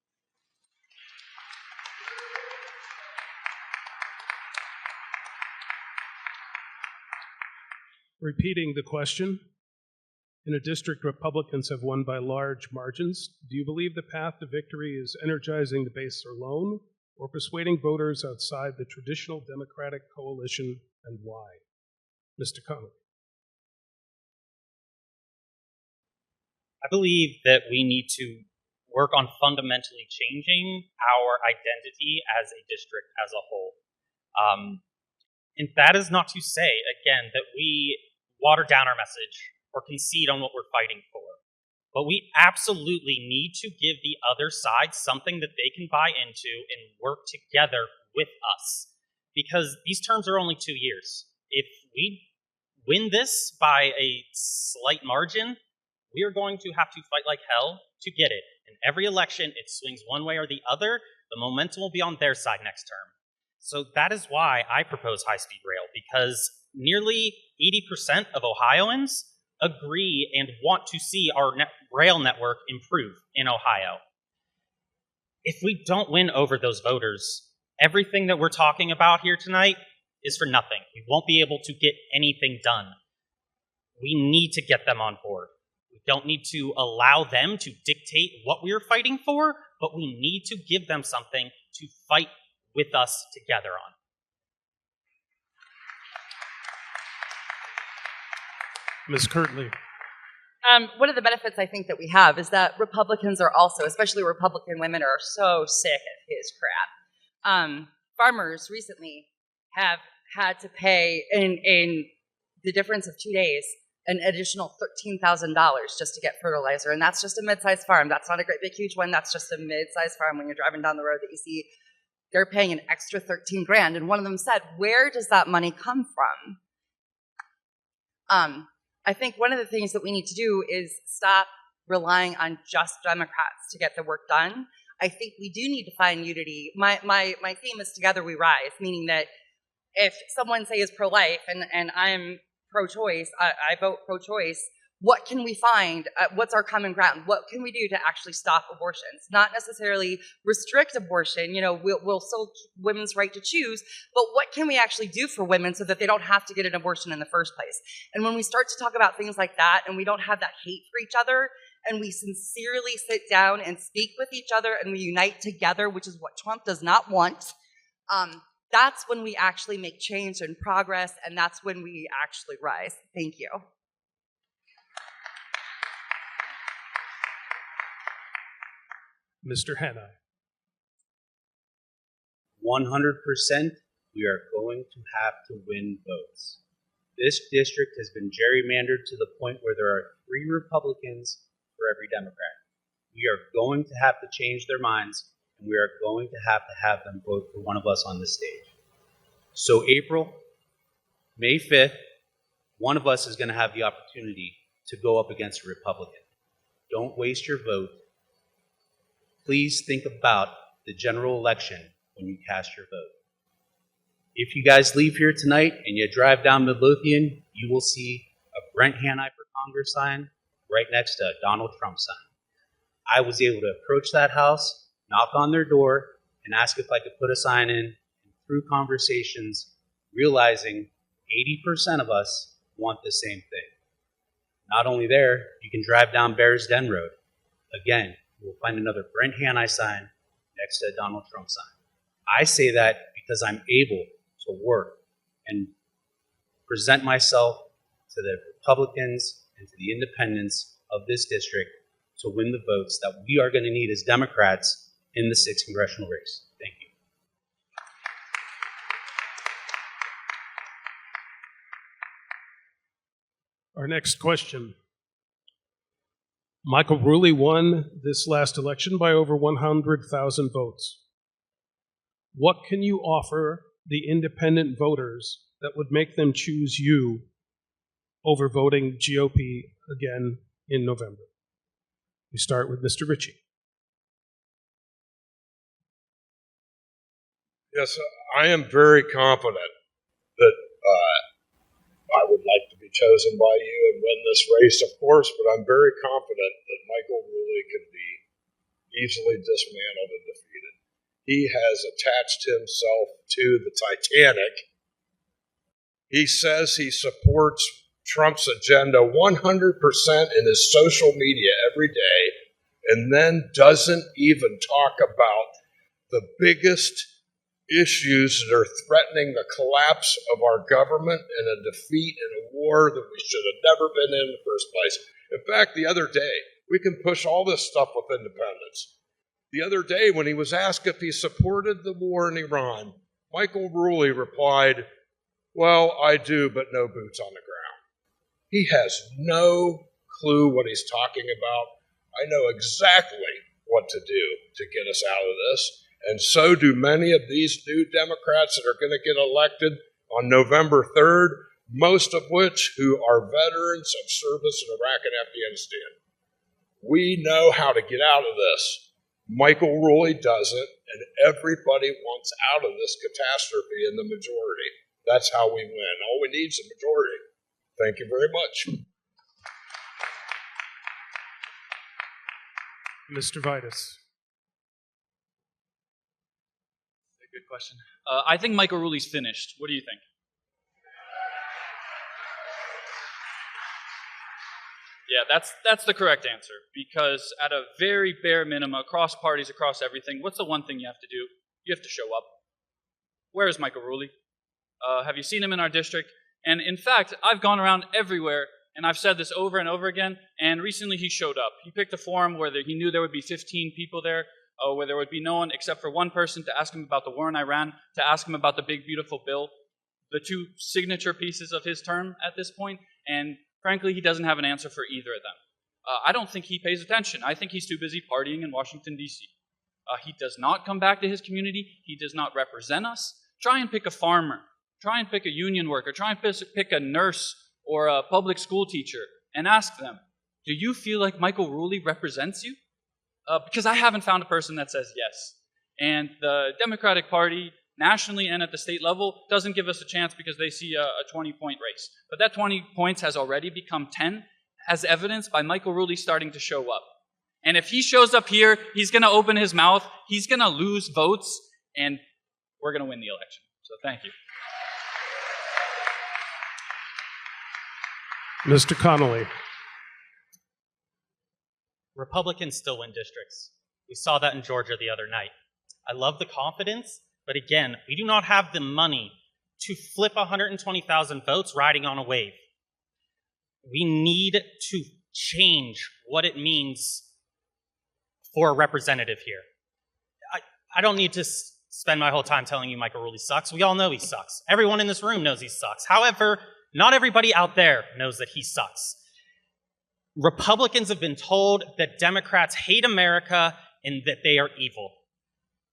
Repeating the question, in a district Republicans have won by large margins, do you believe the path to victory is energizing the base alone or persuading voters outside the traditional Democratic coalition, and why? Mr. Connolly. I believe that we need to work on fundamentally changing our identity as a district as a whole. And that is not to say, again, that we water down our message or concede on what we're fighting for. But we absolutely need to give the other side something that they can buy into and work together with us. Because these terms are only 2 years. If we win this by a slight margin, we are going to have to fight like hell to get it. In every election, it swings one way or the other. The momentum will be on their side next term. So that is why I propose high-speed rail, because nearly 80% of Ohioans agree and want to see our rail network improve in Ohio. If we don't win over those voters, everything that we're talking about here tonight is for nothing. We won't be able to get anything done. We need to get them on board. We don't need to allow them to dictate what we're fighting for, but we need to give them something to fight with us together on. Ms. Kirtley. One of the benefits I think that we have is that Republicans are also, especially Republican women, are so sick of his crap. Farmers recently have had to pay, in the difference of 2 days, an additional $13,000 just to get fertilizer. And that's just a mid-sized farm. That's not a great big huge one. That's just a mid-sized farm. When you're driving down the road that you see, they're paying an extra $13,000. And one of them said, where does that money come from? I think one of the things that we need to do is stop relying on just Democrats to get the work done. I think we do need to find unity. My theme is Together We Rise, meaning that if someone, say, is pro-life and I'm pro-choice, I vote pro-choice, what can we find? What's our common ground? What can we do to actually stop abortions? Not necessarily restrict abortion. We'll still women's right to choose, but what can we actually do for women so that they don't have to get an abortion in the first place? And when we start to talk about things like that, and we don't have that hate for each other, and we sincerely sit down and speak with each other, and we unite together, which is what Trump does not want, that's when we actually make change and progress, and that's when we actually rise. Thank you. Mr. Hanna. 100%, we are going to have to win votes. This district has been gerrymandered to the point where there are 3 Republicans for every Democrat. We are going to have to change their minds, and we are going to have them vote for one of us on this stage. So May 5th, one of us is going to have the opportunity to go up against a Republican. Don't waste your vote. Please think about the general election when you cast your vote. If you guys leave here tonight and you drive down Midlothian, you will see a Brent Hanai for Congress sign right next to a Donald Trump sign. I was able to approach that house, knock on their door, and ask if I could put a sign in. And through conversations, realizing 80% of us want the same thing. Not only there, you can drive down Bears Den Road. Again, you will find another Brent Hanai sign next to a Donald Trump sign. I say that because I'm able to work and present myself to the Republicans and to the independents of this district to win the votes that we are going to need as Democrats in the 6th congressional race. Thank you. Our next question. Michael Ruley won this last election by over 100,000 votes. What can you offer the independent voters that would make them choose you over voting GOP again in November? We start with Mr. Ritchie. Yes, I am very confident that I would like to be chosen by you and win this race, of course, but I'm very confident that Michael Ruley can be easily dismantled and defeated. He has attached himself to the Titanic. He says he supports Trump's agenda 100% in his social media every day, and then doesn't even talk about the biggest issues that are threatening the collapse of our government and a defeat in a war that we should have never been in the first place. In fact, the other day, we can push all this stuff with independence. The other day, when he was asked if he supported the war in Iran, Michael Ruley replied, "Well, I do, but no boots on the ground." He has no clue what he's talking about. I know exactly what to do to get us out of this. And so do many of these new Democrats that are going to get elected on November 3rd, most of which who are veterans of service in Iraq and Afghanistan. We know how to get out of this. Michael Ruley doesn't, and everybody wants out of this catastrophe in the majority. That's how we win. All we need is a majority. Thank you very much. Mr. Vitus. Good question. I think Michael Ruley's finished. What do you think? Yeah, that's the correct answer. Because at a very bare minimum, across parties, across everything, what's the one thing you have to do? You have to show up. Where is Michael Ruley? Have you seen him in our district? And in fact, I've gone around everywhere, and I've said this over and over again, and recently he showed up. He picked a forum where he knew there would be 15 people there, where there would be no one except for one person to ask him about the war in Iran, to ask him about the big, beautiful bill, the two signature pieces of his term at this point, and frankly, he doesn't have an answer for either of them. I don't think he pays attention. I think he's too busy partying in Washington, D.C. He does not come back to his community. He does not represent us. Try and pick a farmer. Try and pick a union worker. Try and pick a nurse or a public school teacher and ask them, do you feel like Michael Ruley represents you? Because I haven't found a person that says yes. And the Democratic Party, nationally and at the state level, doesn't give us a chance because they see a 20-point race. But that 20 points has already become 10, as evidenced by Michael Ruley starting to show up. And if he shows up here, he's going to open his mouth, he's going to lose votes, and we're going to win the election. So thank you. Mr. Connolly. Republicans still win districts. We saw that in Georgia the other night. I love the confidence, but again, we do not have the money to flip 120,000 votes riding on a wave. We need to change what it means for a representative here. I don't need to spend my whole time telling you Michael Ruley sucks. We all know he sucks. Everyone in this room knows he sucks. However, not everybody out there knows that he sucks. Republicans have been told that Democrats hate America and that they are evil.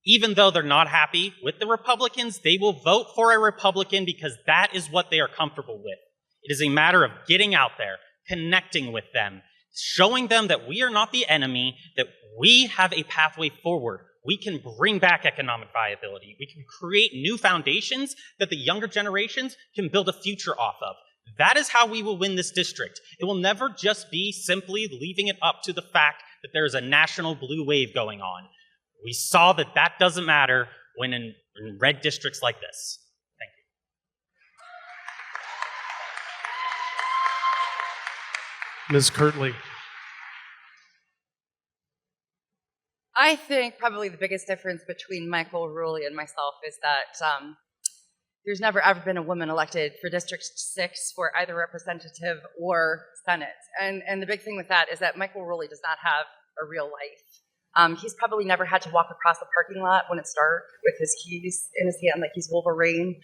Even though they're not happy with the Republicans, they will vote for a Republican because that is what they are comfortable with. It is a matter of getting out there, connecting with them, showing them that we are not the enemy, that we have a pathway forward. we can bring back economic viability. We can create new foundations that the younger generations can build a future off of. That is how we will win this district. It will never just be simply leaving it up to the fact that there is a national blue wave going on. We saw that that doesn't matter when in red districts like this. Thank you. Ms. Kirtley. I think probably the biggest difference between Michael Ruley and myself is that there's never ever been a woman elected for District 6 for either representative or Senate. And the big thing with that is that Michael Ruley does not have a real life. He's probably never had to walk across the parking lot when it's dark with his keys in his hand like he's Wolverine.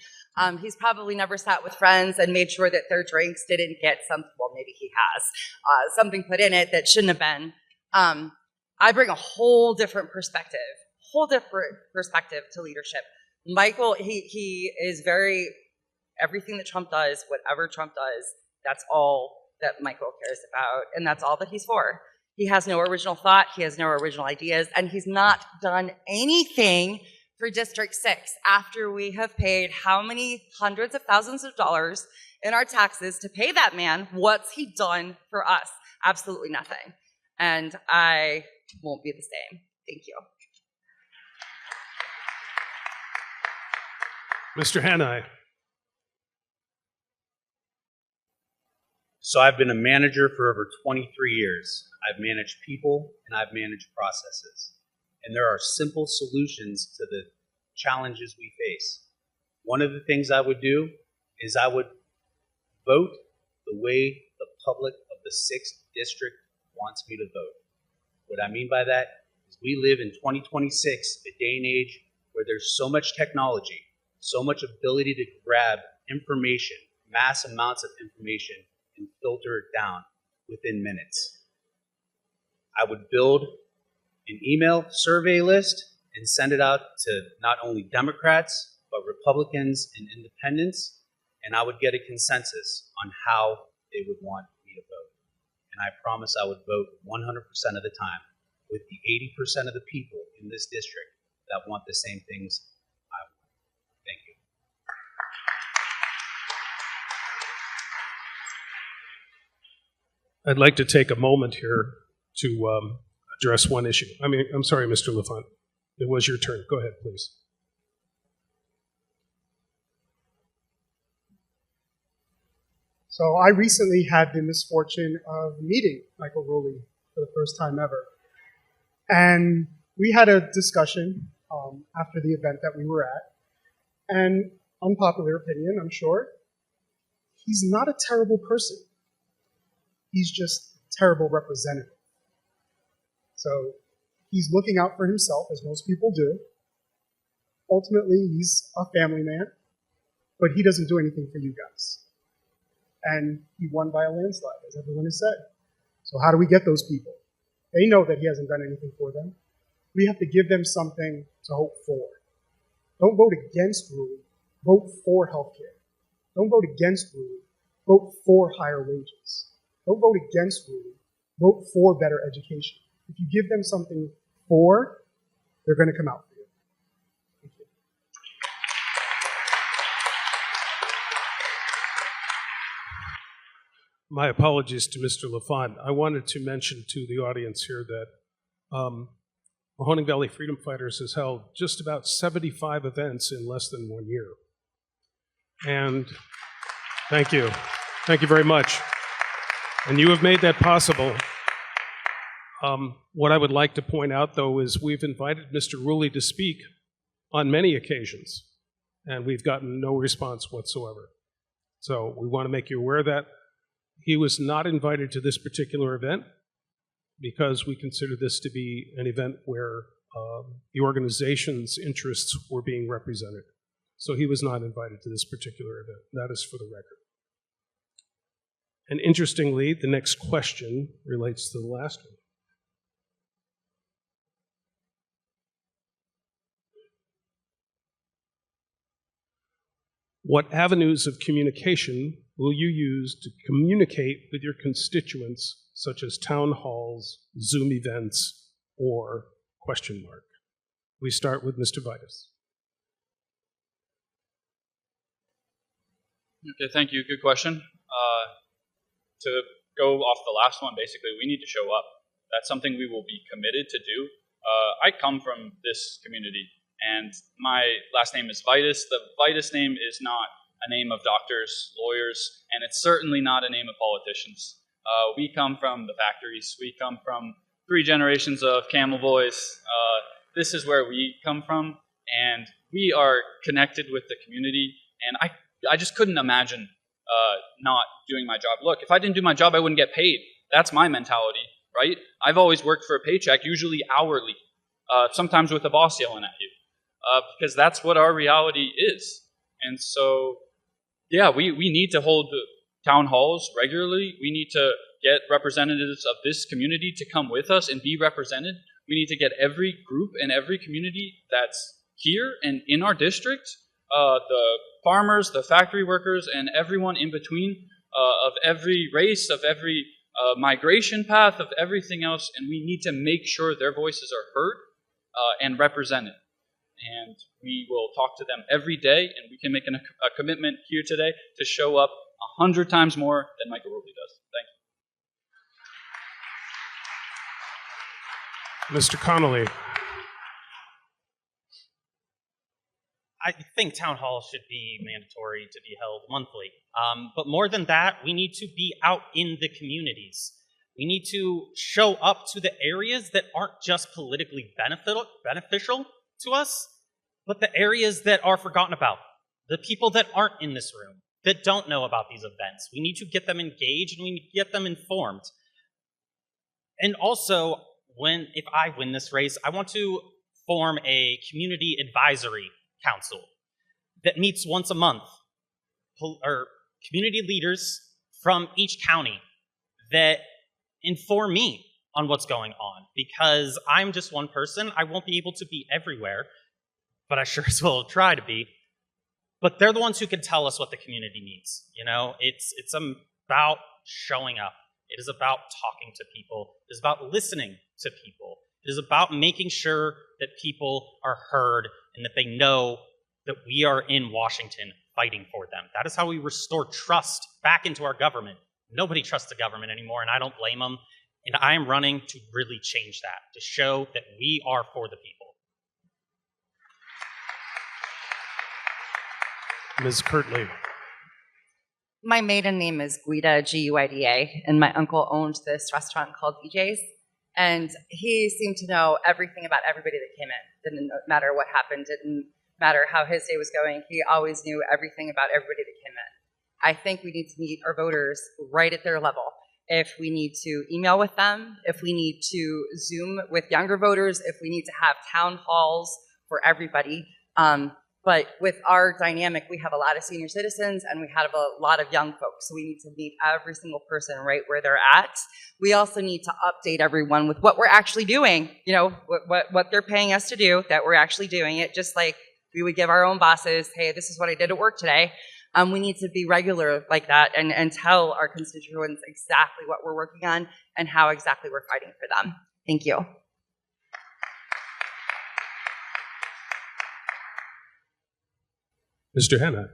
He's probably never sat with friends and made sure that their drinks didn't get something, well, maybe he has, something put in it that shouldn't have been. I bring a whole different perspective to leadership. Michael, he is very, everything that Trump does, whatever Trump does, that's all that Michael cares about, and that's all that he's for. He has no original thought, he has no original ideas, and he's not done anything for District 6 after we have paid how many hundreds of thousands of dollars in our taxes to pay that man. What's he done for us? Absolutely nothing. And I won't be the same. Thank you. Mr. Hanai. So I've been a manager for over 23 years. I've managed people and I've managed processes. And there are simple solutions to the challenges we face. One of the things I would do is I would vote the way the public of the 6th district wants me to vote. What I mean by that is we live in 2026, a day and age where there's so much technology, so much ability to grab information, mass amounts of information, and filter it down within minutes. I would build an email survey list and send it out to not only Democrats, but Republicans and independents, and I would get a consensus on how they would want me to vote. And I promise I would vote 100% of the time with the 80% of the people in this district that want the same things I want. Thank you. I'd like to take a moment here to address one issue. I'm sorry, Mr. LaFont. It was your turn. Go ahead, please. So I recently had the misfortune of meeting Michael Ruley for the first time ever. And we had a discussion after the event that we were at. And unpopular opinion, I'm sure, he's not a terrible person. He's just a terrible representative. So he's looking out for himself, as most people do. Ultimately, he's a family man, but he doesn't do anything for you guys. And he won by a landslide, as everyone has said. So how do we get those people? They know that he hasn't done anything for them. We have to give them something to hope for. Don't vote against Ruley. Vote for healthcare. Don't vote against Ruley. Vote for higher wages. Don't vote against Ruley. Vote for better education. If you give them something for, they're going to come out for you. Thank you. My apologies to Mr. LaFont. I wanted to mention to the audience here that Mahoning Valley Freedom Fighters has held just about 75 events in less than 1 year. And thank you. Thank you very much. And you have made that possible. What I would like to point out, though, is we've invited Mr. Ruley to speak on many occasions, and we've gotten no response whatsoever. So we want to make you aware of that. He was not invited to this particular event because we consider this to be an event where the organization's interests were being represented. So he was not invited to this particular event. That is for the record. And interestingly, the next question relates to the last one. What avenues of communication will you use to communicate with your constituents, such as town halls, Zoom events, or question mark? We start with Mr. Vitus. Okay, thank you. Good question. To go off the last one, basically, we need to show up. That's something we will be committed to do. I come from this community, and my last name is Vitus. The Vitus name is not a name of doctors, lawyers, and it's certainly not a name of politicians. We come from the factories. We come from 3 generations of camel boys. This is where we come from, and we are connected with the community, and I just couldn't imagine not doing my job. Look, if I didn't do my job, I wouldn't get paid. That's my mentality, right? I've always worked for a paycheck, usually hourly, sometimes with the boss yelling at you, because that's what our reality is. And so, yeah, we need to hold town halls regularly. We need to get representatives of this community to come with us and be represented. We need to get every group and every community that's here and in our district, the farmers, the factory workers, and everyone in between, of every race, of every migration path, of everything else, and we need to make sure their voices are heard and represented. And we will talk to them every day, and we can make a commitment here today to show up 100 times more than Michael Rubey does. Thank you. Mr. Connolly. I think town hall should be mandatory to be held monthly. But more than that, we need to be out in the communities. We need to show up to the areas that aren't just politically beneficial to us, but the areas that are forgotten about, the people that aren't in this room, that don't know about these events. We need to get them engaged and we need to get them informed. And also, if I win this race, I want to form a community advisory council that meets once a month, or community leaders from each county that inform me on what's going on, because I'm just one person. I won't be able to be everywhere, but I sure as well try to be. But they're the ones who can tell us what the community needs. You know, it's about showing up. It is about talking to people. It is about listening to people. It is about making sure that people are heard and that they know that we are in Washington fighting for them. That is how we restore trust back into our government. Nobody trusts the government anymore, and I don't blame them. And I am running to really change that, to show that we are for the people. Ms. Kirtley. My maiden name is Guida, Guida, and my uncle owned this restaurant called DJ's. And he seemed to know everything about everybody that came in. Didn't matter what happened, didn't matter how his day was going. He always knew everything about everybody that came in. I think we need to meet our voters right at their level. If we need to email with them, if we need to Zoom with younger voters, if we need to have town halls for everybody. But with our dynamic, we have a lot of senior citizens and we have a lot of young folks. So we need to meet every single person right where they're at. We also need to update everyone with what we're actually doing, you know, what they're paying us to do, that we're actually doing it, just like we would give our own bosses, hey, this is what I did at work today. We need to be regular like that and tell our constituents exactly what we're working on and how exactly we're fighting for them. Thank you. Mr. Hanna.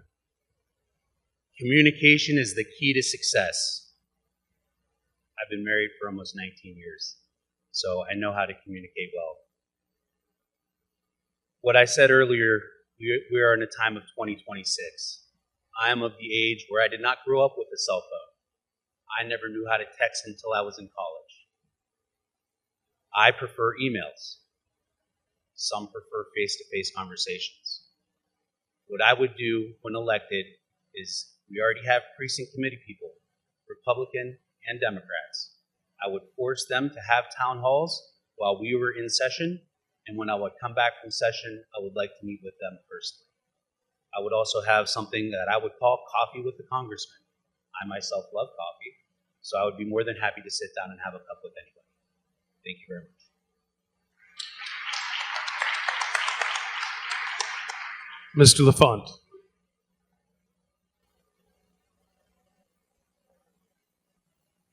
Communication is the key to success. I've been married for almost 19 years, so I know how to communicate well. What I said earlier, we are in a time of 2026. I am of the age where I did not grow up with a cell phone. I never knew how to text until I was in college. I prefer emails. Some prefer face-to-face conversations. What I would do when elected is, we already have precinct committee people, Republican and Democrats. I would force them to have town halls while we were in session, and when I would come back from session, I would like to meet with them personally. I would also have something that I would call coffee with the congressman. I myself love coffee, so I would be more than happy to sit down and have a cup with anybody. Thank you very much. Mr. LaFont.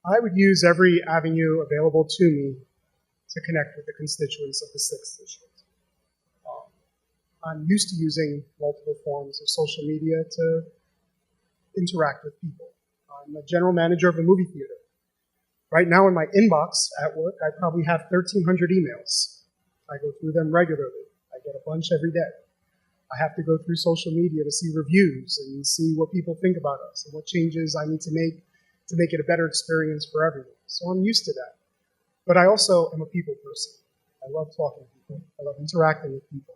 I would use every avenue available to me to connect with the constituents of the 6th District. I'm used to using multiple forms of social media to interact with people. I'm a general manager of a movie theater. Right now in my inbox at work, I probably have 1,300 emails. I go through them regularly. I get a bunch every day. I have to go through social media to see reviews and see what people think about us and what changes I need to make it a better experience for everyone. So I'm used to that. But I also am a people person. I love talking to people. I love interacting with people.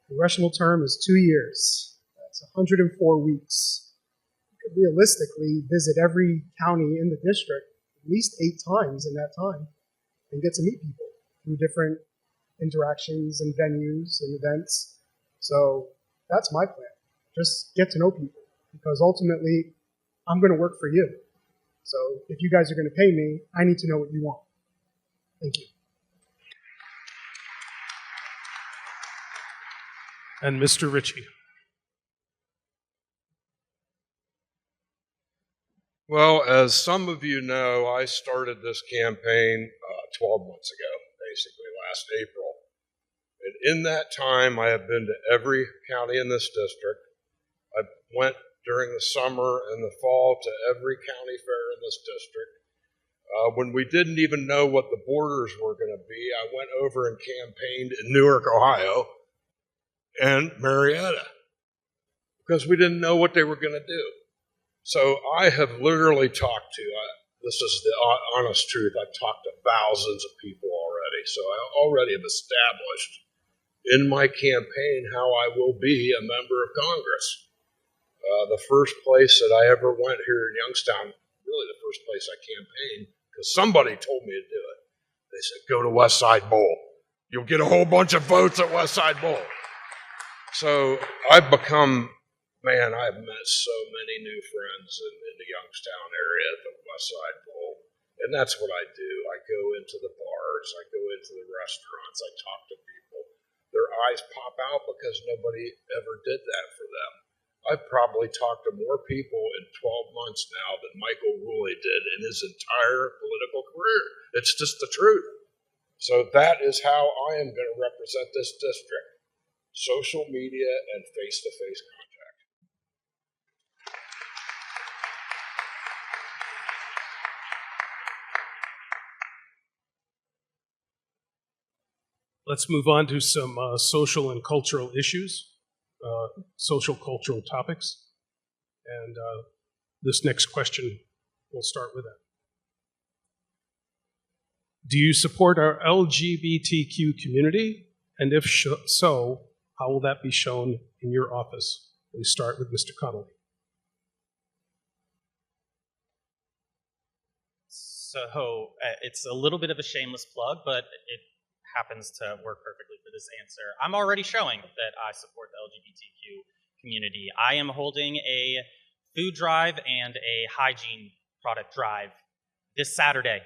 Congressional term is 2 years. That's 104 weeks. You could realistically visit every county in the district at least 8 times in that time and get to meet people through different interactions and venues and events. So that's my plan. Just get to know people, because ultimately I'm going to work for you. So if you guys are going to pay me, I need to know what you want. Thank you. And Mr. Ritchie. Well, as some of you know, I started this campaign 12 months ago, basically last April. And in that time, I have been to every county in this district. I went during the summer and the fall to every county fair in this district. When we didn't even know what the borders were going to be, I went over and campaigned in Newark, Ohio, and Marietta, because we didn't know what they were going to do. So I have literally talked to, this is the honest truth, I've talked to thousands of people already. So I already have established in my campaign how I will be a member of Congress. The first place that I ever went here in Youngstown, really the first place I campaigned, because somebody told me to do it. They said, go to West Side Bowl. You'll get a whole bunch of votes at West Side Bowl. So I've become, man, I've met so many new friends in the Youngstown area at the West Side Bowl. And that's what I do. I go into the bars, I go into the restaurants, I talk to people. Their eyes pop out because nobody ever did that for them. I've probably talked to more people in 12 months now than Michael Ruley did in his entire political career. It's just the truth. So that is how I am going to represent this district. Social media and face-to-face contact. Let's move on to some social and cultural issues, social cultural topics. And this next question, we'll start with that. Do you support our LGBTQ community? And if so, how will that be shown in your office? We start with Mr. Connolly. So it's a little bit of a shameless plug, but it happens to work perfectly for this answer. I'm already showing that I support the LGBTQ community. I am holding a food drive and a hygiene product drive this Saturday.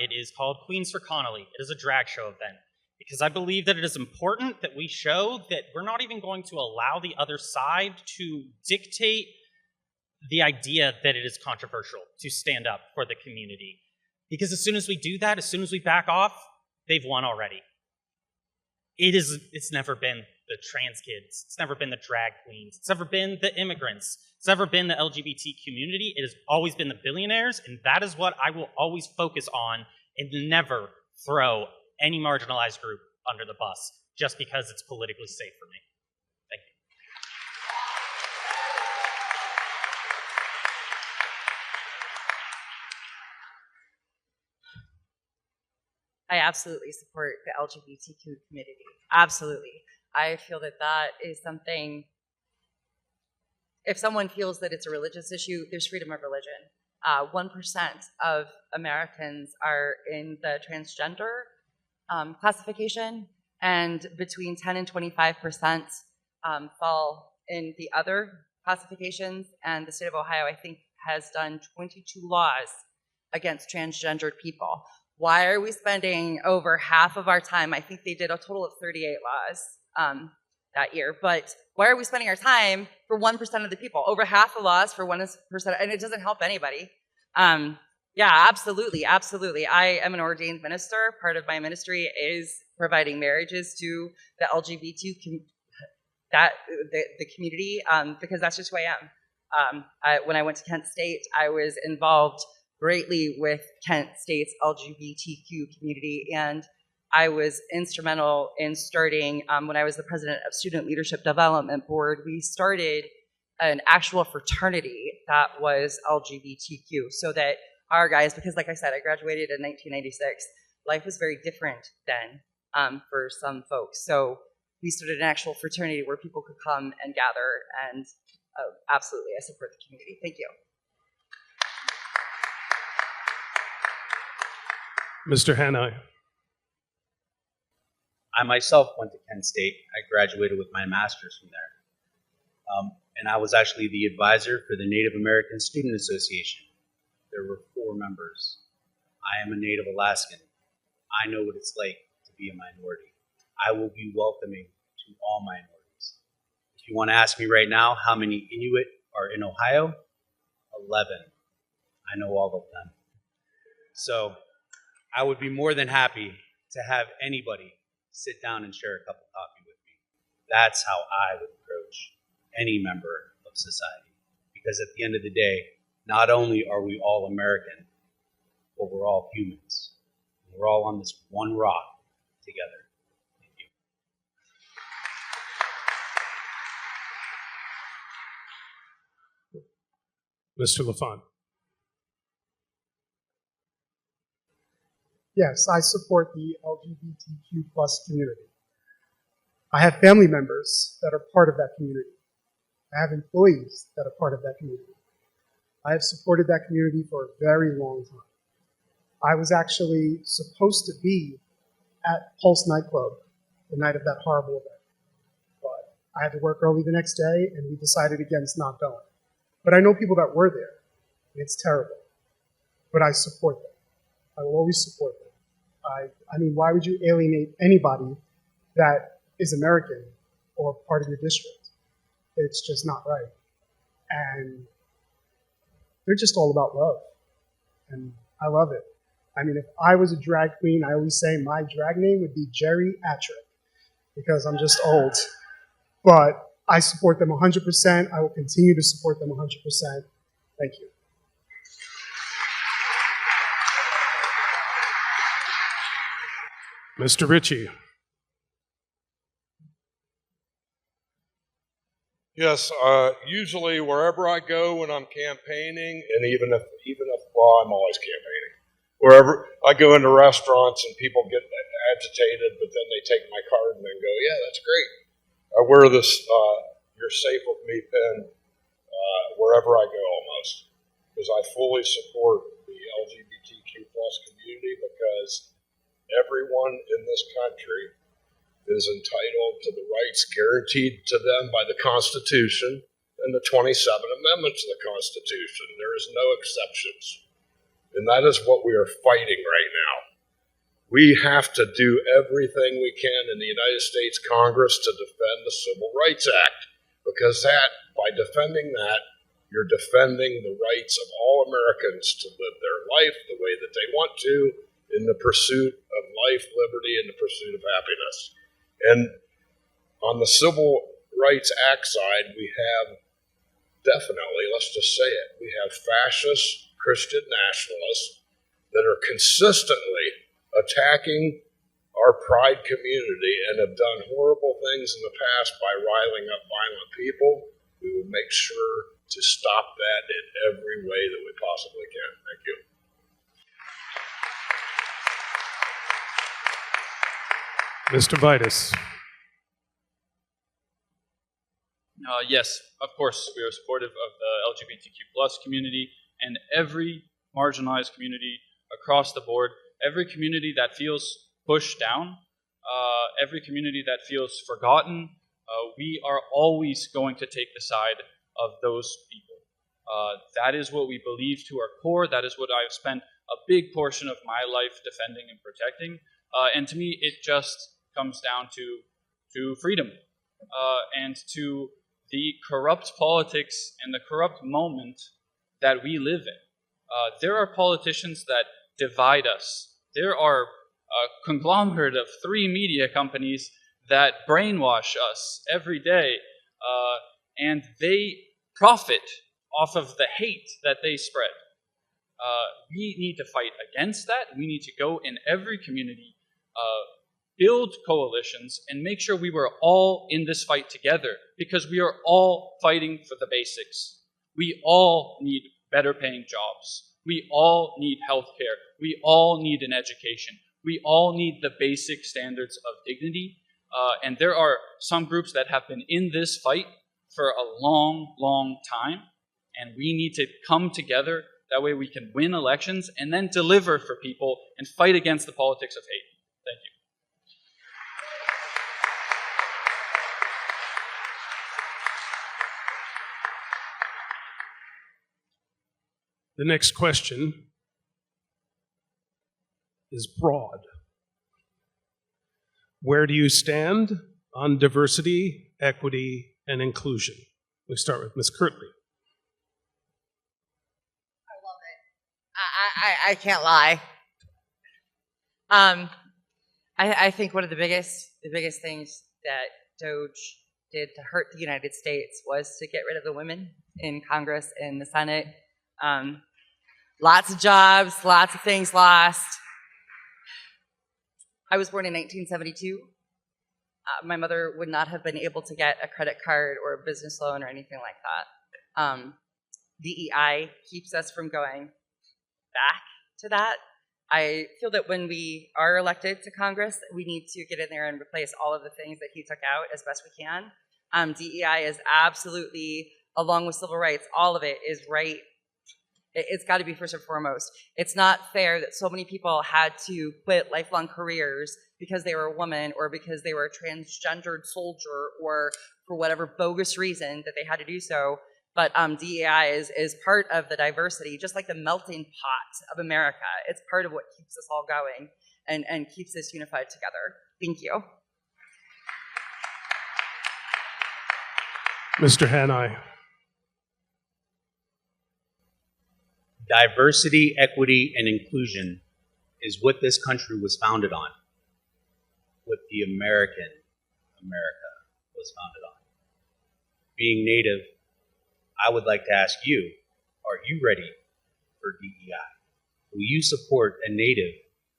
It is called Queens for Connolly. It is a drag show event, because I believe that it is important that we show that we're not even going to allow the other side to dictate the idea that it is controversial to stand up for the community. Because as soon as we do that, as soon as we back off, they've won already. It's never been the trans kids. It's never been the drag queens. It's never been the immigrants. It's never been the LGBT community. It has always been the billionaires, and that is what I will always focus on, and never throw any marginalized group under the bus just because it's politically safe for me. Thank you. I absolutely support the LGBTQ community. Absolutely. I feel that that is something, if someone feels that it's a religious issue, there's freedom of religion. 1% of Americans are in the transgender classification, and between 10 and 25% fall in the other classifications. And the state of Ohio, I think, has done 22 laws against transgendered people. Why are we spending over half of our time? I think they did a total of 38 laws that year, but why are we spending our time for 1% of the people? Over half the laws for 1%, and it doesn't help anybody. Yeah, absolutely, absolutely. I am an ordained minister. Part of my ministry is providing marriages to the the community, because that's just who I am. When I went to Kent State, I was involved greatly with Kent State's LGBTQ community, and I was instrumental in starting, when I was the president of Student Leadership Development Board, we started an actual fraternity that was LGBTQ, so that our guys, because like I said, I graduated in 1996, life was very different then for some folks. So we started an actual fraternity where people could come and gather, and absolutely, I support the community. Thank you. Mr. Hanai. I myself went to Kent State. I graduated with my master's from there. And I was actually the advisor for the Native American Student Association. There were 4 members. I am a Native Alaskan. I know what it's like to be a minority. I will be welcoming to all minorities. If you want to ask me right now how many Inuit are in Ohio, 11. I know all of them. So I would be more than happy to have anybody sit down and share a cup of coffee with me. That's how I would approach any member of society. Because at the end of the day, not only are we all American, but we're all humans. We're all on this one rock together. Thank you. Mr. LaFont. Yes, I support the LGBTQ plus community. I have family members that are part of that community. I have employees that are part of that community. I have supported that community for a very long time. I was actually supposed to be at Pulse nightclub the night of that horrible event. But I had to work early the next day, and we decided against not going. But I know people that were there, and it's terrible. But I support them. I will always support them. I mean, why would you alienate anybody that is American or part of your district? It's just not right. And they're just all about love. And I love it. I mean, if I was a drag queen, I always say my drag name would be Jerry Atrick because I'm just old. But I support them 100%. I will continue to support them 100%. Thank you. Mr. Ritchie. Yes, usually wherever I go when I'm campaigning, and even if well, I'm always campaigning. Wherever I go into restaurants and people get agitated, but then they take my card and then go, "Yeah, that's great." I wear this "You're safe with me" pin wherever I go, almost, because I fully support the LGBTQ plus community, because everyone in this country is entitled to the rights guaranteed to them by the Constitution and the 27 amendments of the Constitution. There is no exceptions. And that is what we are fighting right now. We have to do everything we can in the United States Congress to defend the Civil Rights Act, because by defending that, you're defending the rights of all Americans to live their life the way that they want to, in the pursuit of life, liberty, and the pursuit of happiness. And on the Civil Rights Act side, we have definitely, let's just say it, we have fascist Christian nationalists that are consistently attacking our pride community and have done horrible things in the past by riling up violent people. We will make sure to stop that in every way that we possibly can. Thank you. Mr. Vitus. Yes, of course, we are supportive of the LGBTQ plus community and every marginalized community across the board, every community that feels pushed down, every community that feels forgotten. We are always going to take the side of those people. That is what we believe to our core. That is what I've spent a big portion of my life defending and protecting. And to me, it just comes down to freedom and to the corrupt politics and the corrupt moment that we live in. There are politicians that divide us. There are a conglomerate of 3 media companies that brainwash us every day, and they profit off of the hate that they spread. We need to fight against that. We need to go in every community, build coalitions, and make sure we were all in this fight together, because we are all fighting for the basics. We all need better paying jobs. We all need health care. We all need an education. We all need the basic standards of dignity. And there are some groups that have been in this fight for a long, long time. And we need to come together. That way we can win elections and then deliver for people and fight against the politics of hate. Thank you. The next question is broad. Where do you stand on diversity, equity, and inclusion? We start with Ms. Kirtley. I can't lie. I think one of the biggest things that Doge did to hurt the United States was to get rid of the women in Congress and the Senate. Lots of jobs, lots of things lost. I was born in 1972. My mother would not have been able to get a credit card or a business loan or anything like that. DEI keeps us from going back to that. I feel that when we are elected to Congress, we need to get in there and replace all of the things that he took out as best we can. DEI is absolutely, along with civil rights, all of it is right. It's got to be first and foremost. It's not fair that so many people had to quit lifelong careers because they were a woman or because they were a transgendered soldier or for whatever bogus reason that they had to do so. But DEI is part of the diversity, just like the melting pot of America. It's part of what keeps us all going and keeps us unified together. Thank you. Mr. Hanai. Diversity, equity, and inclusion is what this country was founded on, what the America was founded on. Being Native, I would like to ask you, are you ready for DEI? Will you support a Native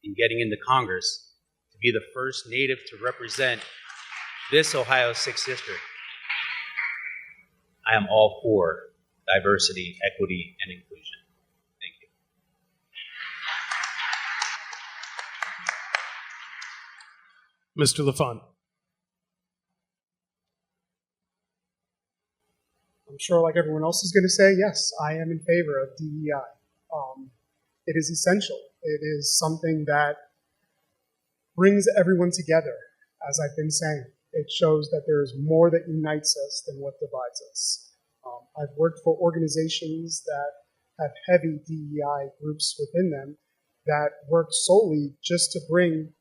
in getting into Congress to be the first Native to represent this Ohio 6th District? I am all for diversity, equity, and inclusion. Mr. LaFont. I'm sure, like everyone else is going to say, yes, I am in favor of DEI. It is essential. It is something that brings everyone together, as I've been saying. It shows that there is more that unites us than what divides us. I've worked for organizations that have heavy DEI groups within them that work solely just to bring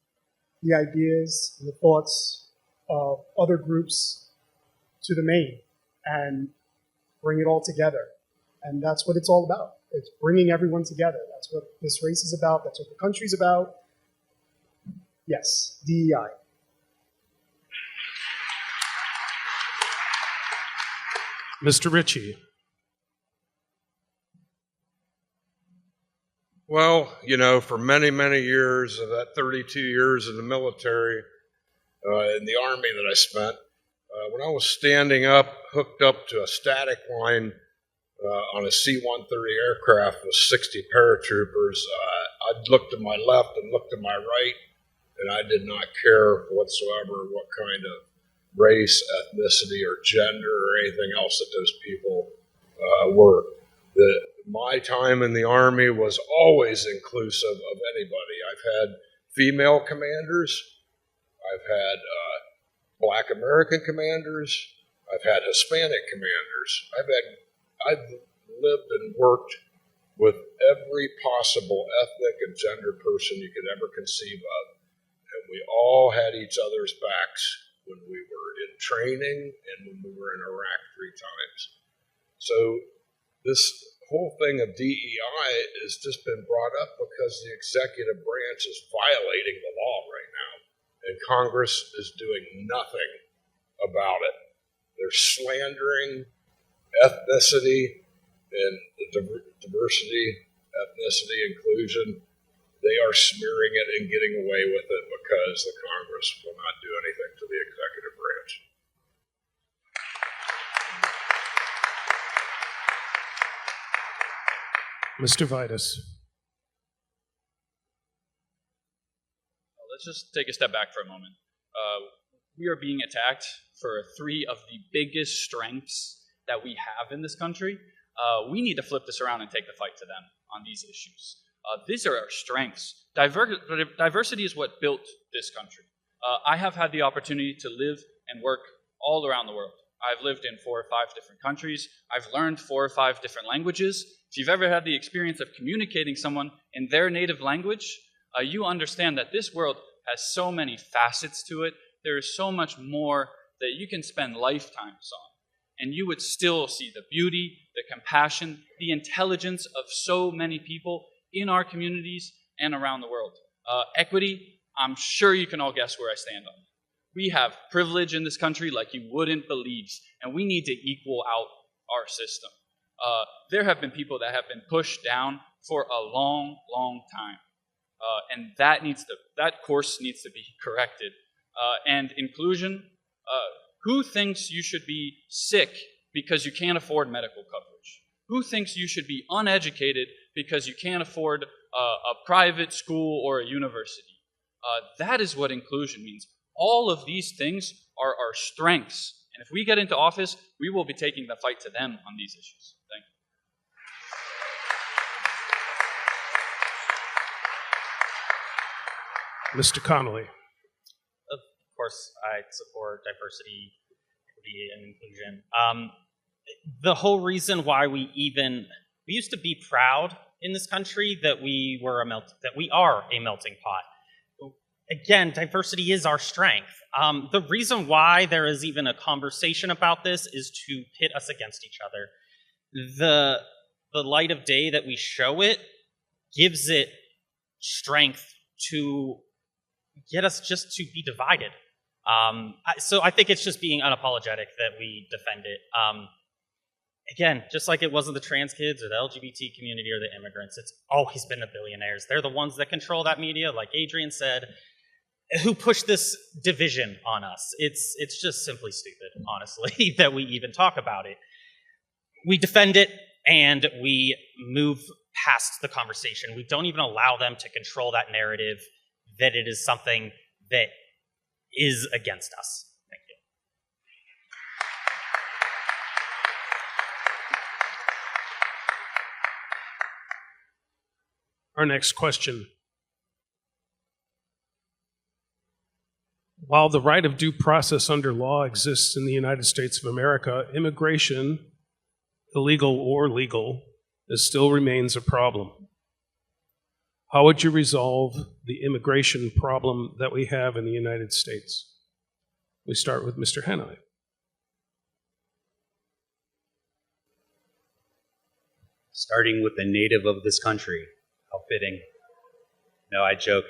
the ideas and the thoughts of other groups to the main and bring it all together. And that's what it's all about. It's bringing everyone together. That's what this race is about. That's what the country's about. Yes, DEI. Mr. Ritchie. Well, you know, for many, many years, of that 32 years in the military, in the Army that I spent, when I was standing up, hooked up to a static line on a C-130 aircraft with 60 paratroopers, I'd look to my left and look to my right, and I did not care whatsoever what kind of race, ethnicity, or gender, or anything else that those people were. My time in the Army was always inclusive of anybody. I've had female commanders, I've had Black American commanders, I've had Hispanic commanders. I've lived and worked with every possible ethnic and gender person you could ever conceive of, and we all had each other's backs when we were in training and when we were in Iraq 3 times. So this whole thing of DEI has just been brought up because the executive branch is violating the law right now. and Congress is doing nothing about it. They're slandering ethnicity and diversity, ethnicity, inclusion. They are smearing it and getting away with it because the Congress will not do anything to the executive branch. Mr. Vitus. Let's just take a step back for a moment. We are being attacked for three of the biggest strengths that we have in this country. We need to flip this around and take the fight to them on these issues. These are our strengths. Diversity is what built this country. I have had the opportunity to live and work all around the world. I've lived in 4 or 5 different countries. I've learned 4 or 5 different languages. If you've ever had the experience of communicating someone in their native language, you understand that this world has so many facets to it. There is so much more that you can spend lifetimes on. And you would still see the beauty, the compassion, the intelligence of so many people in our communities and around the world. Equity, I'm sure you can all guess where I stand on it. We have privilege in this country like you wouldn't believe, and we need to equal out our system. There have been people that have been pushed down for a long, long time. And that course needs to be corrected. And inclusion, who thinks you should be sick because you can't afford medical coverage? Who thinks you should be uneducated because you can't afford a private school or a university? That is what inclusion means. All of these things are our strengths. And if we get into office, we will be taking the fight to them on these issues. Thank you. Mr. Connolly. Of course, I support diversity, equity, and inclusion. The whole reason why we used to be proud in this country that we are a melting pot. Again, diversity is our strength. The reason why there is even a conversation about this is to pit us against each other. The light of day that we show it gives it strength to get us just to be divided. So I think it's just being unapologetic that we defend it. Again, just like it wasn't the trans kids or the LGBT community or the immigrants, it's always been the billionaires. They're the ones that control that media, like Adrian said, who push this division on us. It's just simply stupid, honestly, that we even talk about it. We defend it and we move past the conversation. We don't even allow them to control that narrative that it is something that is against us. Thank you. Our next question. While the right of due process under law exists in the United States of America, immigration, illegal or legal, still remains a problem. How would you resolve the immigration problem that we have in the United States? We start with Mr. Hanoi. Starting with a native of this country. How fitting. No, I joke.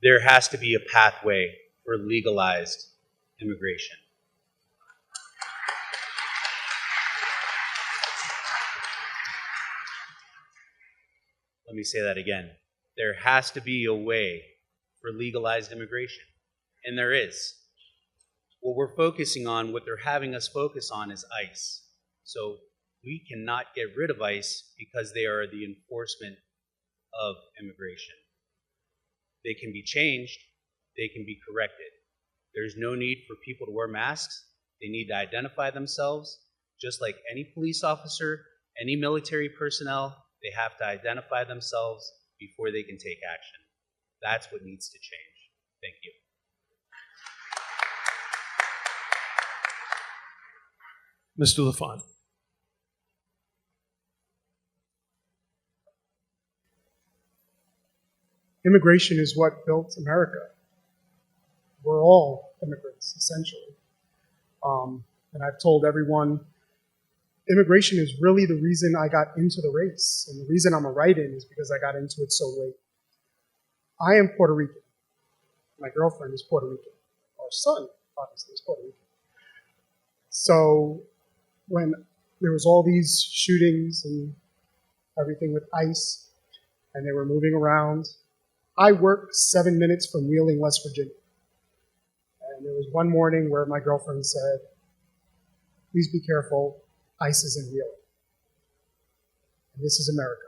There has to be a pathway for legalized immigration. Let me say that again. There has to be a way for legalized immigration. And there is. What we're focusing on, what they're having us focus on, is ICE. So we cannot get rid of ICE because they are the enforcement of immigration. They can be changed. They can be corrected. There's no need for people to wear masks. They need to identify themselves. Just like any police officer, any military personnel, they have to identify themselves before they can take action. That's what needs to change. Thank you. Mr. LaFont. Immigration is what built America. We're all immigrants, essentially. And I've told everyone, immigration is really the reason I got into the race. And the reason I'm a write-in is because I got into it so late. I am Puerto Rican. My girlfriend is Puerto Rican. Our son, obviously, is Puerto Rican. So when there was all these shootings and everything with ICE, and they were moving around, I worked 7 minutes from Wheeling, West Virginia. And there was one morning where my girlfriend said, please be careful, ICE is in Wheeling. And this is America.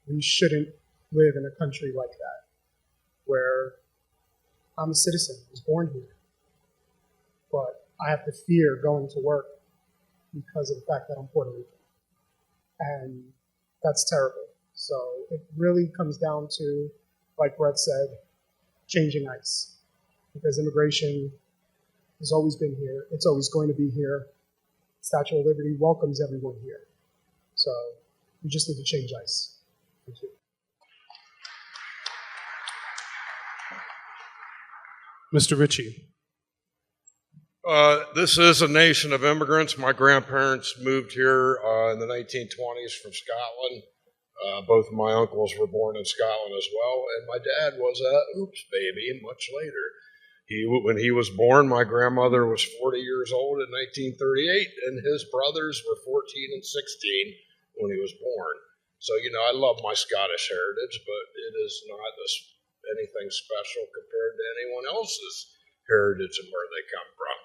We shouldn't live in a country like that, where I'm a citizen, I was born here, but I have to fear going to work because of the fact that I'm Puerto Rican. And that's terrible. So it really comes down to, like Brett said, changing ICE. Because immigration has always been here. It's always going to be here. Statue of Liberty welcomes everyone here. So we just need to change ICE. Thank you. Mr. Ritchie. This is a nation of immigrants. My grandparents moved here in the 1920s from Scotland. Both of my uncles were born in Scotland as well, and my dad was a oops baby much later. When he was born, my grandmother was 40 years old in 1938, and his brothers were 14 and 16 when he was born. So, I love my Scottish heritage, but it is not anything special compared to anyone else's heritage and where they come from.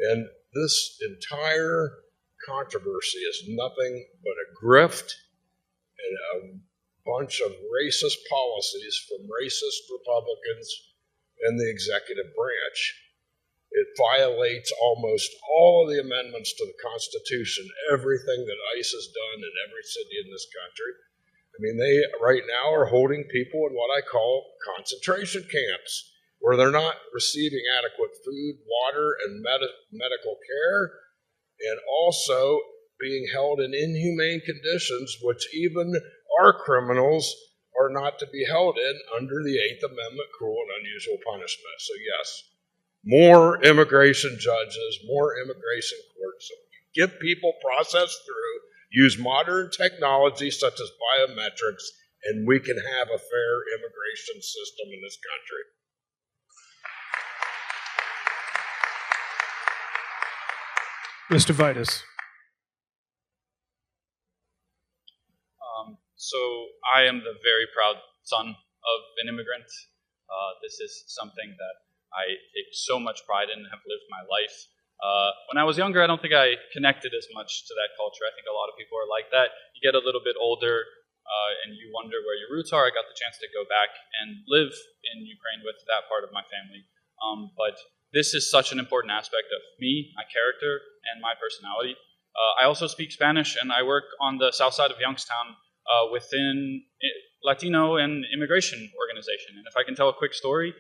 And this entire controversy is nothing but a grift and a bunch of racist policies from racist Republicans and the executive branch. It violates almost all of the amendments to the Constitution, everything that ICE has done in every city in this country. I mean, they right now are holding people in what I call concentration camps, where they're not receiving adequate food, water, and medical care, and also being held in inhumane conditions, which even our criminals are not to be held in under the Eighth Amendment, cruel and unusual punishment. So yes, more immigration judges, more immigration courts. So get people processed through, use modern technology such as biometrics, and we can have a fair immigration system in this country. Mr. Vitus. So I am the very proud son of an immigrant. This is something that I take so much pride in and have lived my life. When I was younger, I don't think I connected as much to that culture. I think a lot of people are like that. You get a little bit older and you wonder where your roots are. I got the chance to go back and live in Ukraine with that part of my family. But this is such an important aspect of me, my character, and my personality. I also speak Spanish, and I work on the south side of Youngstown within Latino and immigration organization. And if I can tell a quick story,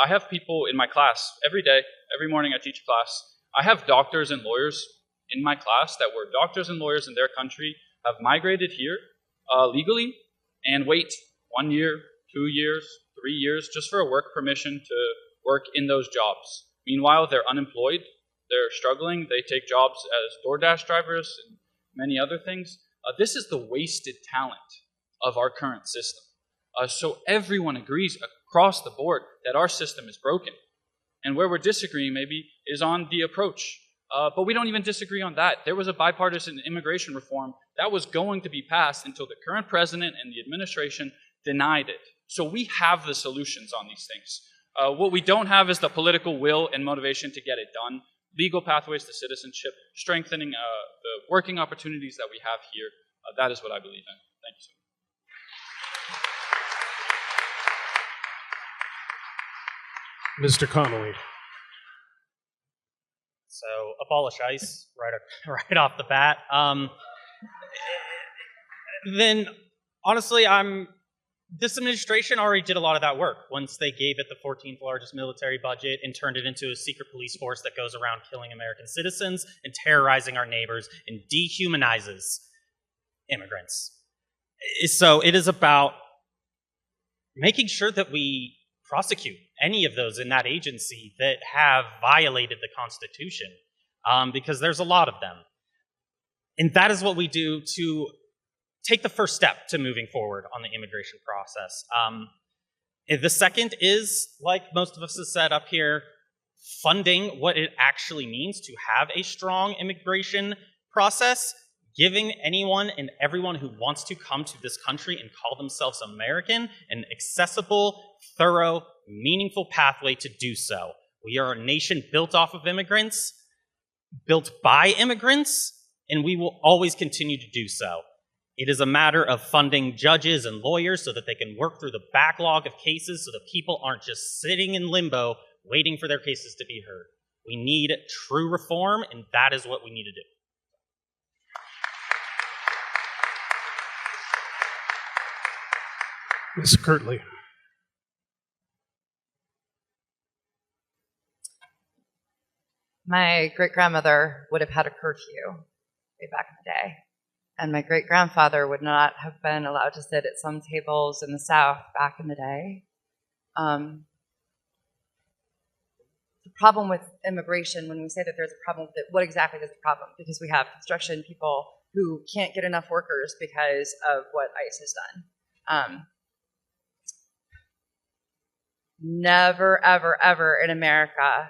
I have people in my class every day, every morning I teach class. I have doctors and lawyers in my class that were doctors and lawyers in their country, have migrated here legally, and wait 1 year, 2 years, 3 years just for a work permission to work in those jobs. Meanwhile, they're unemployed, they're struggling, they take jobs as DoorDash drivers and many other things. This is the wasted talent of our current system. So everyone agrees across the board that our system is broken. And where we're disagreeing maybe is on the approach. But we don't even disagree on that. There was a bipartisan immigration reform that was going to be passed until the current president and the administration denied it. So we have the solutions on these things. What we don't have is the political will and motivation to get it done. Legal pathways to citizenship, strengthening the working opportunities that we have here. That is what I believe in. Thank you so much. Mr. Connolly. So abolish ICE right off the bat. Then honestly, this administration already did a lot of that work once they gave it the 14th largest military budget and turned it into a secret police force that goes around killing American citizens and terrorizing our neighbors and dehumanizes immigrants. So it is about making sure that we prosecute any of those in that agency that have violated the Constitution, because there's a lot of them. And that is what we do to take the first step to moving forward on the immigration process. The second is, like most of us have said up here, funding what it actually means to have a strong immigration process, giving anyone and everyone who wants to come to this country and call themselves American an accessible, thorough, meaningful pathway to do so. We are a nation built off of immigrants, built by immigrants, and we will always continue to do so. It is a matter of funding judges and lawyers so that they can work through the backlog of cases so that people aren't just sitting in limbo waiting for their cases to be heard. We need true reform, and that is what we need to do. Ms. Kirtley. My great-grandmother would have had a curfew way back in the day. And my great-grandfather would not have been allowed to sit at some tables in the South back in the day. The problem with immigration, when we say that there's a problem with it, what exactly is the problem? Because we have construction people who can't get enough workers because of what ICE has done. Never, ever, ever in America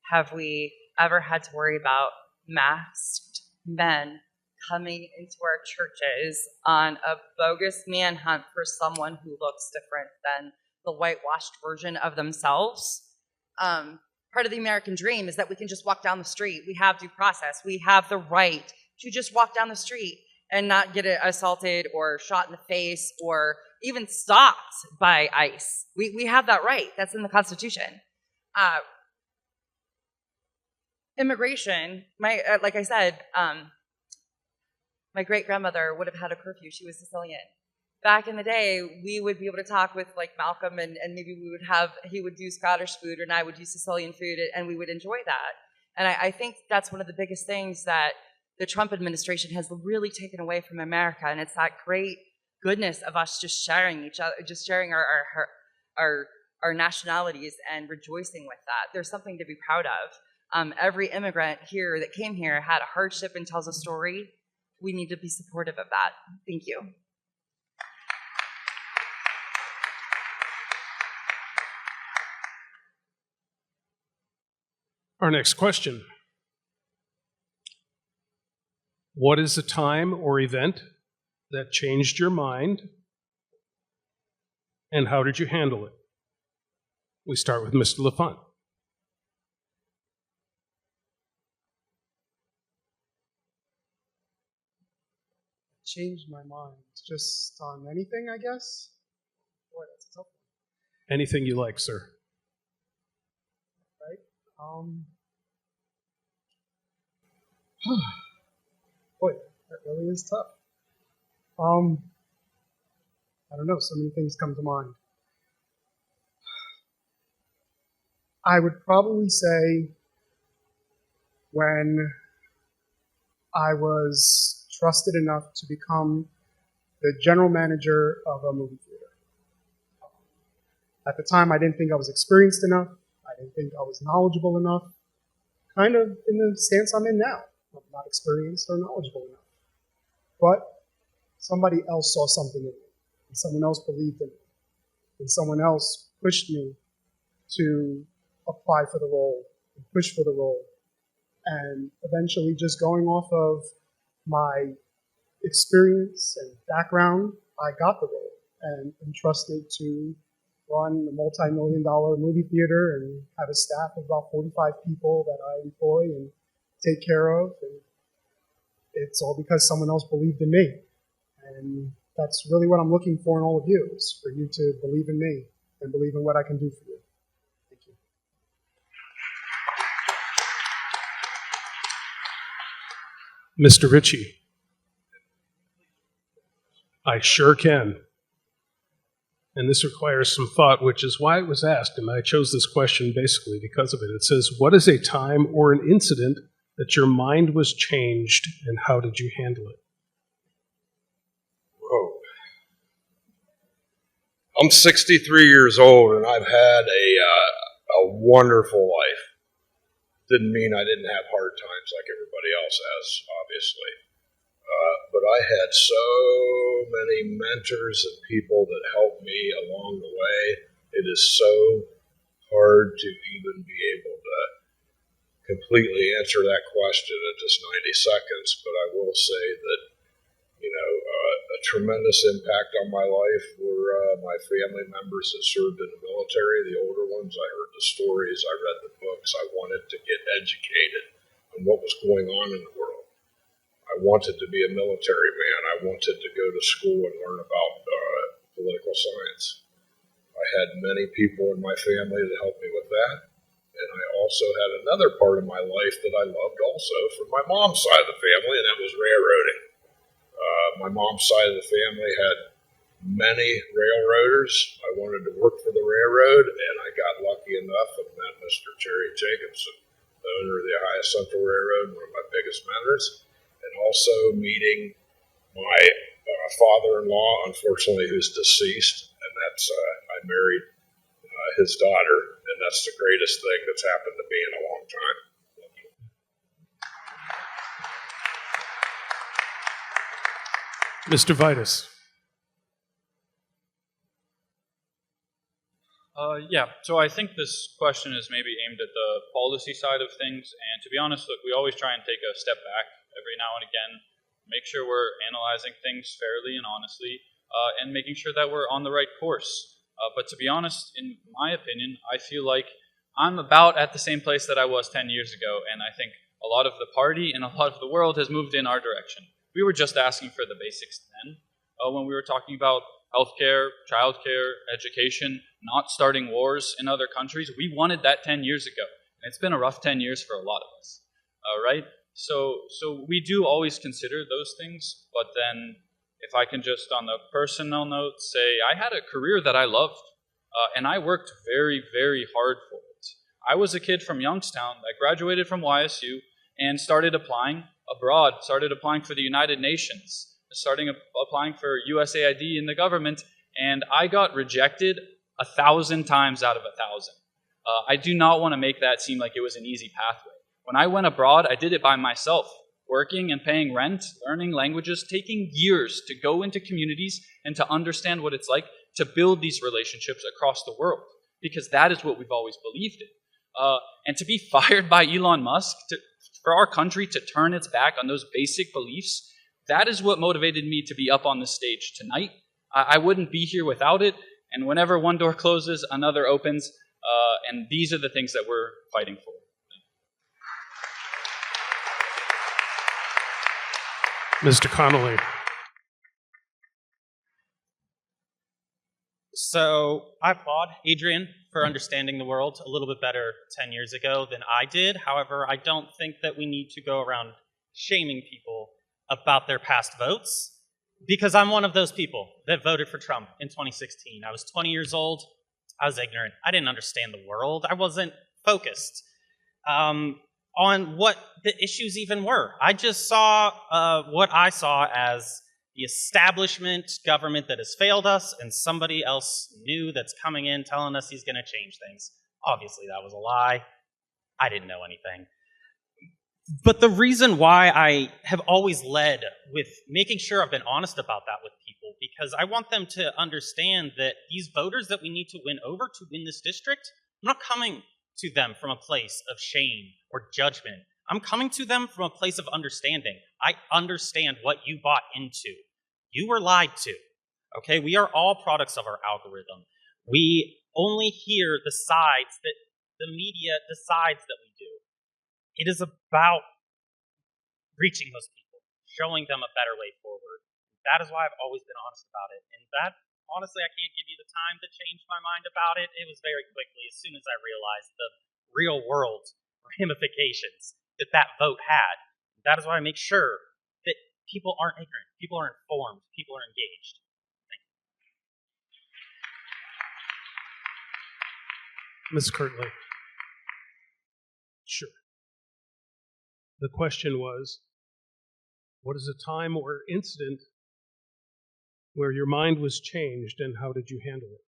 have we ever had to worry about masked men coming into our churches on a bogus manhunt for someone who looks different than the whitewashed version of themselves. Part of the American dream is that we can just walk down the street. We have due process. We have the right to just walk down the street and not get assaulted or shot in the face or even stopped by ICE. We have that right. That's in the Constitution. Immigration, like I said, my great-grandmother would have had a curfew. She was Sicilian. Back in the day, we would be able to talk with like Malcolm and maybe he would do Scottish food and I would do Sicilian food and we would enjoy that. And I think that's one of the biggest things that the Trump administration has really taken away from America. And it's that great goodness of us just sharing each other, just sharing our nationalities and rejoicing with that. There's something to be proud of. Every immigrant here that came here had a hardship and tells a story. We need to be supportive of that. Thank you. Our next question. What is a time or event that changed your mind, and how did you handle it? We start with Mr. LaFont. Changed my mind. Just on anything, I guess? Boy, that's a tough one. Anything you like, sir. Right? Boy, that really is tough. I don't know, so many things come to mind. I would probably say when I was trusted enough to become the general manager of a movie theater. At the time, I didn't think I was experienced enough. I didn't think I was knowledgeable enough. Kind of in the stance I'm in now. I'm not experienced or knowledgeable enough. But somebody else saw something in me, and someone else believed in me, and someone else pushed me to apply for the role, and push for the role, and eventually just going off of my experience and background, I got the role and entrusted to run a multi-million-dollar movie theater and have a staff of about 45 people that I employ and take care of. And it's all because someone else believed in me. And that's really what I'm looking for in all of you, is for you to believe in me and believe in what I can do for you. Thank you. Mr. Ritchie. I sure can. And this requires some thought, which is why it was asked, and I chose this question basically because of it. It says, what is a time or an incident that your mind was changed, and how did you handle it? Whoa. I'm 63 years old, and I've had a wonderful life. Didn't mean I didn't have hard times like everybody else has, obviously. But I had so many mentors and people that helped me along the way. It is so hard to even be able to completely answer that question in just 90 seconds, but I will say that, a tremendous impact on my life were my family members that served in the military, the older ones. I heard the stories, I read the books. I wanted to get educated on what was going on in the world. I wanted to be a military man. I wanted to go to school and learn about political science. I had many people in my family that helped me with that. And I also had another part of my life that I loved also from my mom's side of the family, and that was railroading. My mom's side of the family had many railroaders. I wanted to work for the railroad, and I got lucky enough and met Mr. Jerry Jacobson, the owner of the Ohio Central Railroad, one of my biggest mentors, and also meeting my father-in-law, unfortunately, who's deceased, and that's I married his daughter, and that's the greatest thing that's happened to me in a long time. Mr. Vitus. So I think this question is maybe aimed at the policy side of things, and to be honest, look, we always try and take a step back every now and again, make sure we're analyzing things fairly and honestly, and making sure that we're on the right course. But to be honest, in my opinion, I feel like I'm about at the same place that I was 10 years ago, and I think a lot of the party and a lot of the world has moved in our direction. We were just asking for the basics then, when we were talking about healthcare, childcare, education, not starting wars in other countries. We wanted that 10 years ago, and it's been a rough 10 years for a lot of us, right? So we do always consider those things, but then if I can just on the personal note say, I had a career that I loved, and I worked very, very hard for it. I was a kid from Youngstown that graduated from YSU and started applying abroad, started applying for the United Nations, applying for USAID in the government, and I got rejected 1,000 times out of 1,000. I do not want to make that seem like it was an easy pathway. When I went abroad, I did it by myself, working and paying rent, learning languages, taking years to go into communities and to understand what it's like to build these relationships across the world, because that is what we've always believed in. And to be fired by Elon Musk, for our country to turn its back on those basic beliefs, that is what motivated me to be up on this stage tonight. I wouldn't be here without it, and whenever one door closes, another opens, and these are the things that we're fighting for. Mr. Connolly. So I applaud Adrian for understanding the world a little bit better 10 years ago than I did. However, I don't think that we need to go around shaming people about their past votes, because I'm one of those people that voted for Trump in 2016. I was 20 years old. I was ignorant. I didn't understand the world. I wasn't focused on what the issues even were. I just saw what I saw as the establishment government that has failed us, and somebody else new that's coming in telling us he's going to change things. Obviously, that was a lie. I didn't know anything. But the reason why I have always led with making sure I've been honest about that with people, because I want them to understand that these voters that we need to win over to win this district, I'm not coming to them from a place of shame or judgment. I'm coming to them from a place of understanding. I understand what you bought into. You were lied to. Okay, we are all products of our algorithm. We only hear the sides that the media decides that we do. It is about reaching those people, showing them a better way forward. That is why I've always been honest about it. And that, honestly, I can't give you the time to change my mind about it. It was very quickly, as soon as I realized the real world ramifications that vote had. That is why I make sure that people aren't ignorant, people are informed, people are engaged. Thank you. Ms. Kirtley. Sure. The question was, what is a time or incident where your mind was changed, and how did you handle it?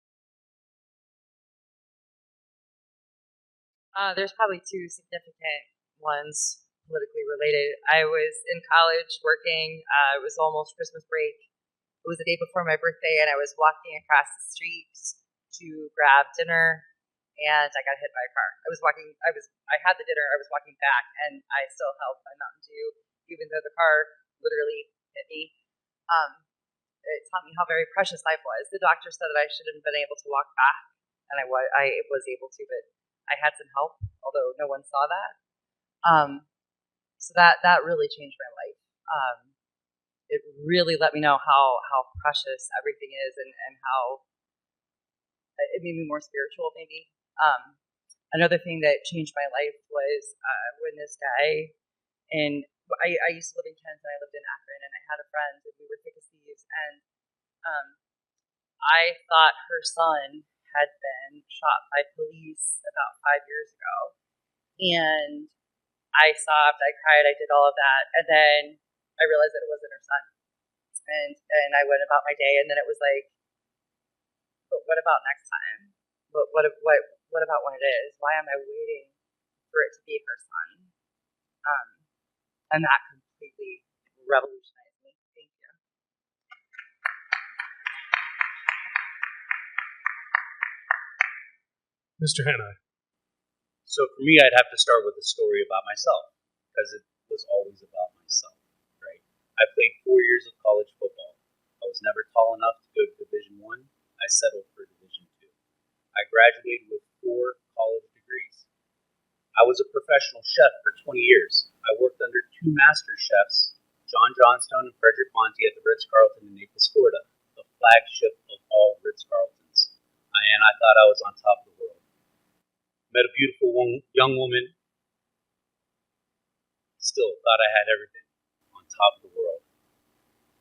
There's probably two significant ones politically related. I was in college working. It was almost Christmas break. It was the day before my birthday, and I was walking across the street to grab dinner, and I got hit by a car. I had the dinner, I was walking back, and I still held my Mountain Dew, even though the car literally hit me. It taught me how very precious life was. The doctor said that I should have been able to walk back, and I was able to, but I had some help, although no one saw that. So that really changed my life. It really let me know how precious everything is, and how it made me more spiritual, maybe. Another thing that changed my life was when this guy, and I used to live in Kent, and I lived in Akron, and I had a friend, and we were thick as thieves, and I thought her son had been shot by police about 5 years ago, and I sobbed, I cried, I did all of that, and then I realized that it wasn't her son, and I went about my day, and then it was like, but what about next time? But what about when it is? Why am I waiting for it to be her son? And that completely revolutionized me. Thank you. Mr. Hannah. So for me, I'd have to start with a story about myself, because it was always about myself, right? I played 4 years of college football. I was never tall enough to go to Division I. I settled for Division II. I graduated with 4 college degrees. I was a professional chef for 20 years. I worked under 2 master chefs, John Johnstone and Frederick Monty, at the Ritz-Carlton in Naples, Florida, the flagship of all Ritz-Carltons. And I thought I was on top of the world. Met a beautiful young woman, still thought I had everything, on top of the world.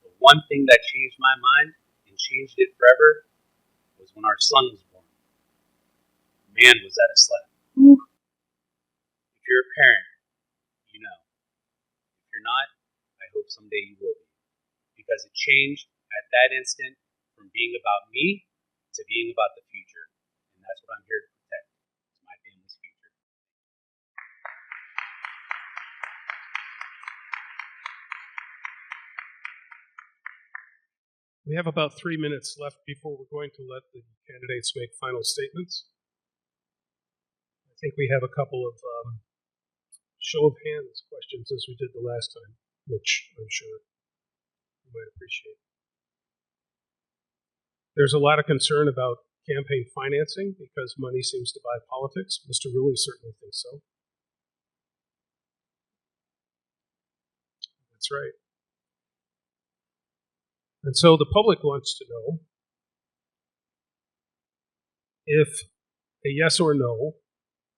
The one thing that changed my mind, and changed it forever, was when our son was born. Man, was that a slap. If you're a parent, you know. If you're not, I hope someday you will be. Because it changed at that instant from being about me to being about the future. And that's what I'm here to protect. It's my family's future. We have about 3 minutes left before we're going to let the candidates make final statements. I think we have a couple of show of hands questions as we did the last time, which I'm sure you might appreciate. There's a lot of concern about campaign financing because money seems to buy politics. Mr. Rulli certainly thinks so. That's right. And so the public wants to know if a yes or no,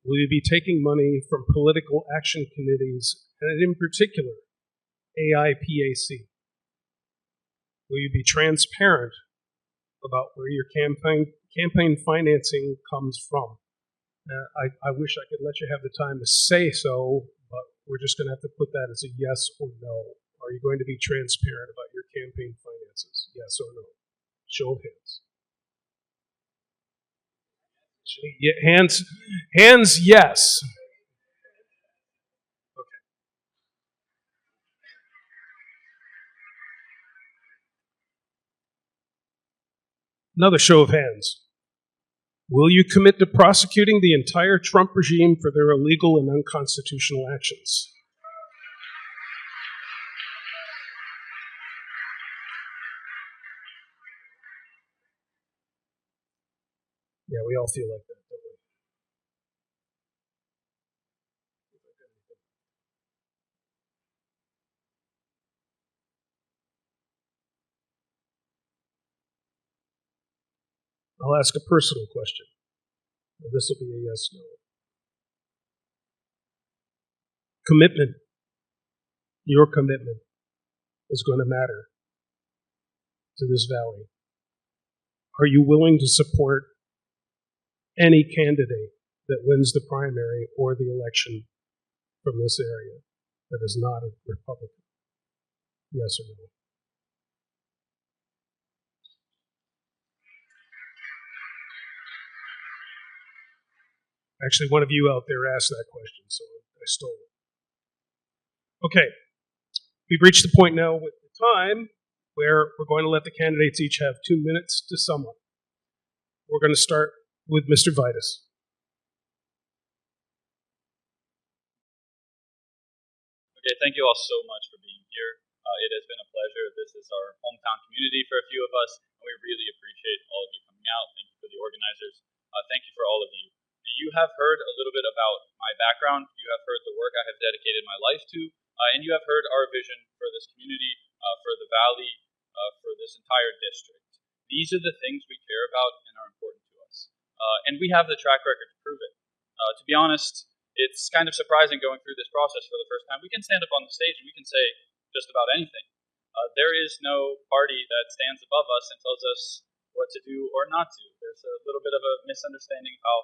will you be taking money from political action committees, and in particular, AIPAC? Will you be transparent about where your campaign financing comes from? I wish I could let you have the time to say so, but we're just going to have to put that as a yes or no. Are you going to be transparent about your campaign finances? Yes or no? Show of hands. Hands, yes. Okay. Another show of hands. Will you commit to prosecuting the entire Trump regime for their illegal and unconstitutional actions? Yeah, we all feel like that, don't we? I'll ask a personal question. Now, this will be a yes, no. Commitment. Your commitment is going to matter to this valley. Are you willing to support any candidate that wins the primary or the election from this area that is not a Republican? Yes or no? Actually, one of you out there asked that question, so I stole it. Okay, we've reached the point now with the time where we're going to let the candidates each have 2 minutes to sum up. We're going to start with Mr. Vitus. Okay, thank you all so much for being here. It has been a pleasure. This is our hometown community for a few of us, and we really appreciate all of you coming out. Thank you for the organizers. Thank you for all of you. You have heard a little bit about my background. You have heard the work I have dedicated my life to, and you have heard our vision for this community, for the valley, for this entire district. These are the things we care about and are important to us. And we have the track record to prove it. To be honest, it's kind of surprising going through this process for the first time. We can stand up on the stage and we can say just about anything. There is no party that stands above us and tells us what to do or not to. There's a little bit of a misunderstanding of how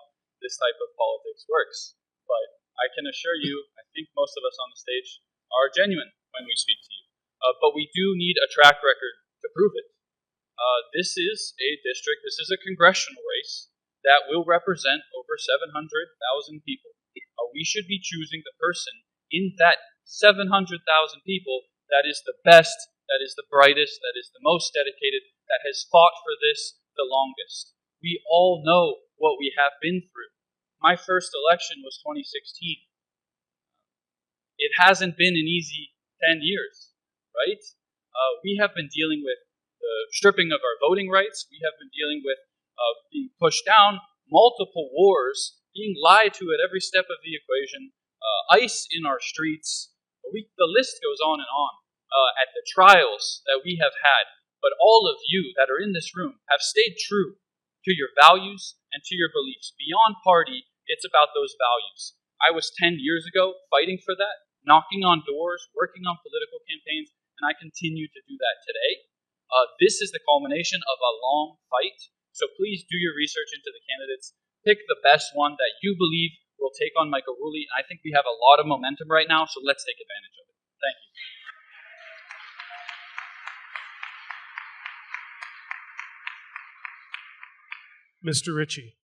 this type of politics works. But I can assure you, I think most of us on the stage are genuine when we speak to you. But we do need a track record to prove it. This is a district, this is a congressional race that will represent over 700,000 people. We should be choosing the person in that 700,000 people that is the best, that is the brightest, that is the most dedicated, that has fought for this the longest. We all know what we have been through. My first election was 2016. It hasn't been an easy 10 years, right? We have been dealing with the stripping of our voting rights. We have been dealing with being pushed down, multiple wars, being lied to at every step of the equation, ICE in our streets. The list goes on and on at the trials that we have had. But all of you that are in this room have stayed true to your values and to your beliefs. Beyond party, it's about those values. I was 10 years ago fighting for that, knocking on doors, working on political campaigns, and I continue to do that today. This is the culmination of a long fight. So please do your research into the candidates. Pick the best one that you believe will take on Michael Ruley. I think we have a lot of momentum right now, so let's take advantage of it. Thank you. Mr. Ritchie.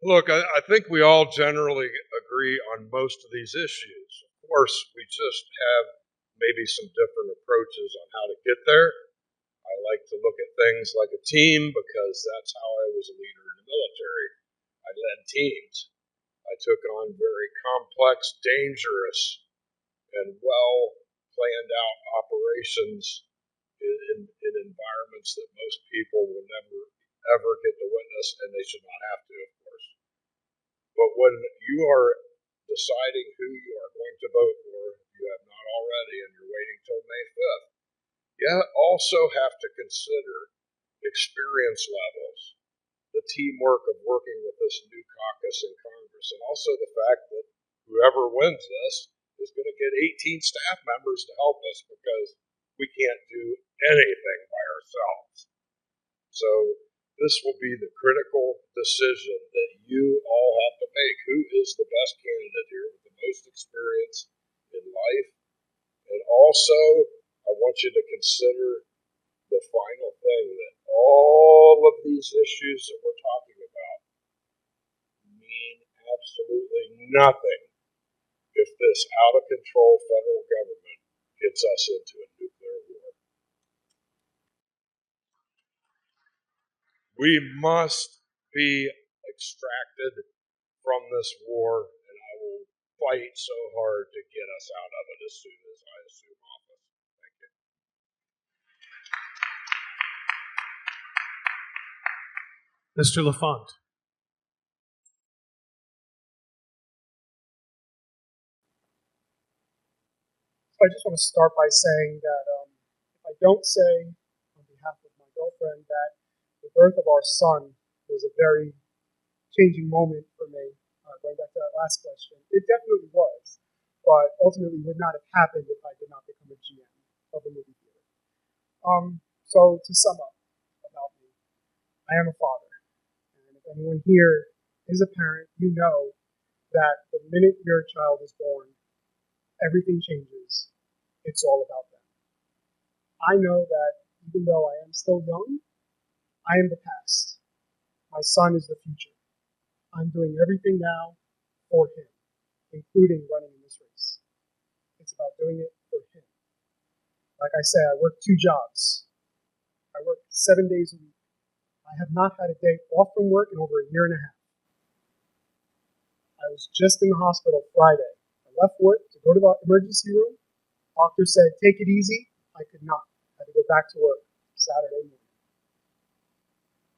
Look, I think we all generally agree on most of these issues. Of course, we just have maybe some different approaches on how to get there. I like to look at things like a team because that's how I was a leader in the military. I led teams. I took on very complex, dangerous, and well-planned out operations in environments that most people will never, ever get to witness, and they should not have to, of course. But when you are deciding who you are going to vote for, if you have not already, and you're waiting till May 5th, you also have to consider experience levels, the teamwork of working with this new caucus in Congress, and also the fact that whoever wins this is going to get 18 staff members to help us because we can't do anything by ourselves. So this will be the critical decision that you all have to make. Who is the best candidate here with the most experience in life? And also, I want you to consider the final thing, that all of these issues that we're talking about mean absolutely nothing if this out-of-control federal government gets us into a nuclear war. We must be extracted from this war, and I will fight so hard to get us out of it as soon as I assume office. Thank you. Mr. LaFont. So I just want to start by saying that if I don't say on behalf of my girlfriend that the birth of our son was a very changing moment for me, going back to that last question, it definitely was, but ultimately would not have happened if I did not become a GM of a movie theater. So to sum up about me, I am a father, and if anyone here is a parent, you know that the minute your child is born, everything changes. It's all about them. I know that even though I am still young, I am the past. My son is the future. I'm doing everything now for him, including running in this race. It's about doing it for him. Like I say, I work 2 jobs. I I work 7 days a week. I have not had a day off from work in over a year and a half. I was just in the hospital Friday. I left work to go to the emergency room. Doctor said, take it easy. I could not. I had to go back to work Saturday morning.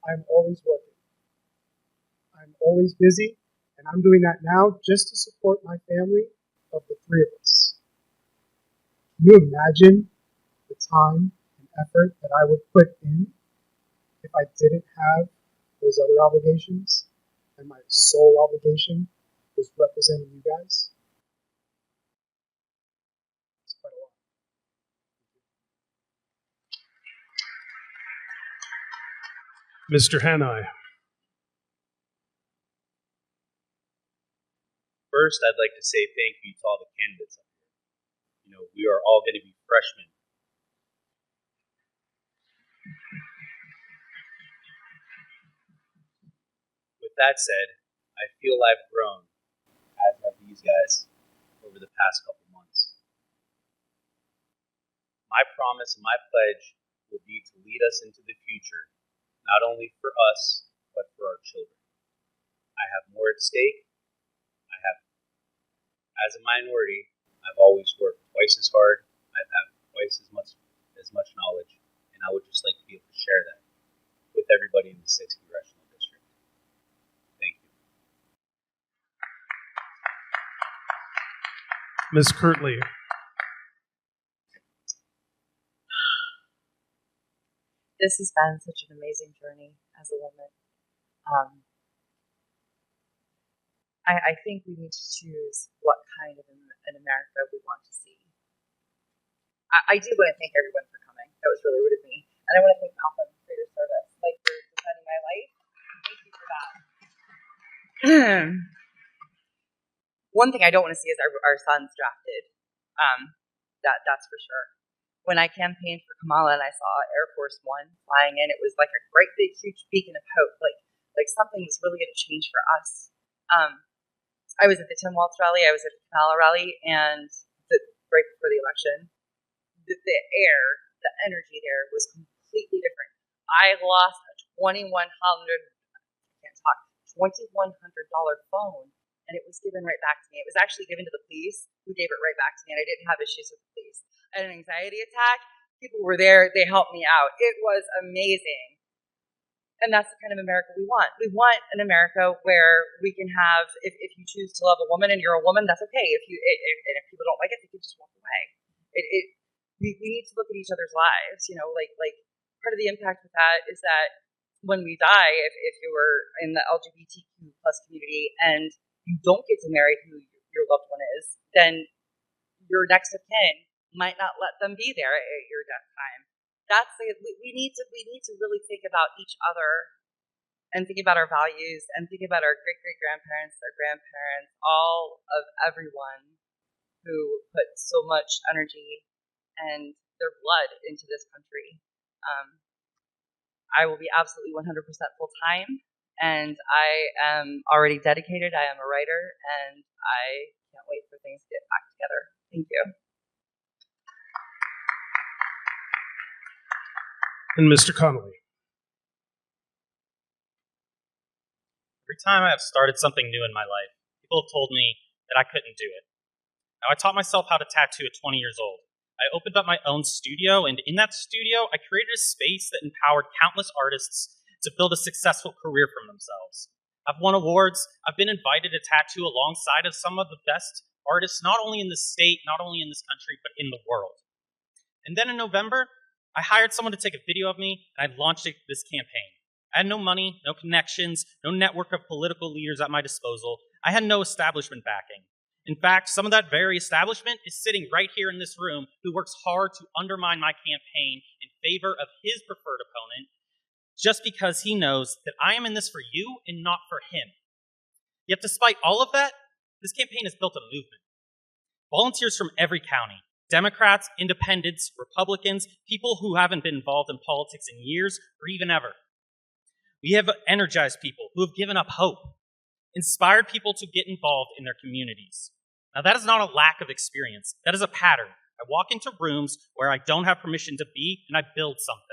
I'm always working. I'm always busy, and I'm doing that now just to support my family of the three of us. Can you imagine the time and effort that I would put in if I didn't have those other obligations, and my sole obligation was representing you guys? It's quite a lot. Mr. Hanai. First, I'd like to say thank you to all the candidates up here. You know, we are all going to be freshmen. With that said, I feel I've grown, as have these guys, over the past couple months. My promise and my pledge will be to lead us into the future, not only for us, but for our children. I have more at stake. As a minority, I've always worked twice as hard. I've had twice as much knowledge, and I would just like to be able to share that with everybody in the 6th Congressional District. Thank you. Ms. Kirtley. This has been such an amazing journey as a woman. I think we need to choose what kind of an America we want to see. I do want to thank everyone for coming. That was really rude of me. And I want to thank Malcolm for your service, like for defending my life. Thank you for that. One thing I don't want to see is our sons drafted. That's for sure. When I campaigned for Kamala and I saw Air Force One flying in, it was like a great big huge beacon of hope. Like something was really going to change for us. I was at the Tim Walz rally, I was at the Connolly rally, and right before the election, the air, the energy there was completely different. I lost a $2,100 phone, and it was given right back to me. It was actually given to the police, who gave it right back to me, and I didn't have issues with the police. I had an anxiety attack. People were there. They helped me out. It was amazing. And that's the kind of America we want. We want an America where we can have, if you choose to love a woman and you're a woman, that's okay. If people don't like it, they can just walk away. We need to look at each other's lives. You know, like part of the impact with that is that when we die, if you're in the LGBTQ plus community and you don't get to marry who your loved one is, then your next of kin might not let them be there at your death time. We need to really think about each other and think about our values and think about our great-great-grandparents, our grandparents, all of everyone who put so much energy and their blood into this country. I will be absolutely 100% full-time, and I am already dedicated. I am a writer, and I can't wait for things to get back together. Thank you. And Mr. Connolly. Every time I have started something new in my life, people have told me that I couldn't do it. Now, I taught myself how to tattoo at 20 years old. I opened up my own studio, and in that studio, I created a space that empowered countless artists to build a successful career for themselves. I've won awards. I've been invited to tattoo alongside of some of the best artists, not only in the state, not only in this country, but in the world. And then in November, I hired someone to take a video of me, and I launched this campaign. I had no money, no connections, no network of political leaders at my disposal. I had no establishment backing. In fact, some of that very establishment is sitting right here in this room who works hard to undermine my campaign in favor of his preferred opponent just because he knows that I am in this for you and not for him. Yet despite all of that, this campaign has built a movement. Volunteers from every county, Democrats, independents, Republicans, people who haven't been involved in politics in years or even ever. We have energized people who have given up hope, inspired people to get involved in their communities. Now, that is not a lack of experience. That is a pattern. I walk into rooms where I don't have permission to be, and I build something.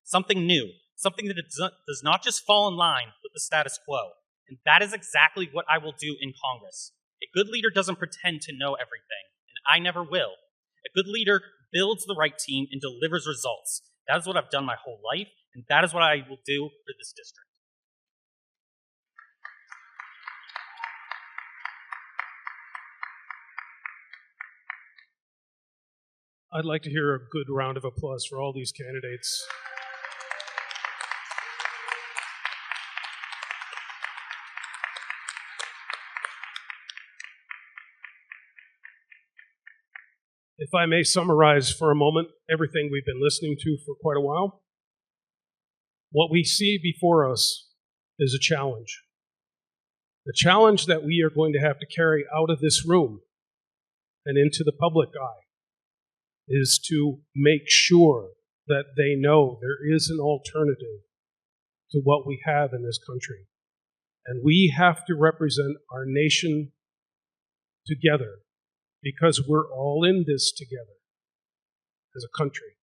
something new, something that does not just fall in line with the status quo. And that is exactly what I will do in Congress. A good leader doesn't pretend to know everything, and I never will. A good leader builds the right team and delivers results. That is what I've done my whole life, and that is what I will do for this district. I'd like to hear a good round of applause for all these candidates. If I may summarize for a moment everything we've been listening to for quite a while, what we see before us is a challenge. The challenge that we are going to have to carry out of this room and into the public eye is to make sure that they know there is an alternative to what we have in this country. And we have to represent our nation together because we're all in this together as a country.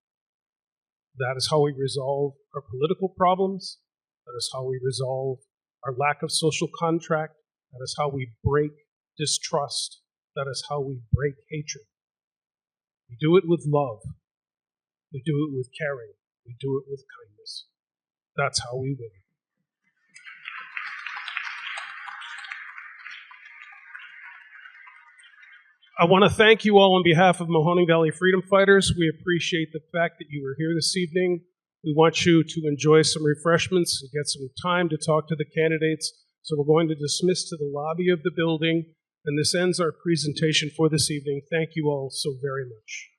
That is how we resolve our political problems. That is how we resolve our lack of social contract. That is how we break distrust. That is how we break hatred. We do it with love. We do it with caring. We do it with kindness. That's how we win. I want to thank you all on behalf of Mahoning Valley Freedom Fighters. We appreciate the fact that you were here this evening. We want you to enjoy some refreshments and get some time to talk to the candidates. So we're going to dismiss to the lobby of the building, and this ends our presentation for this evening. Thank you all so very much.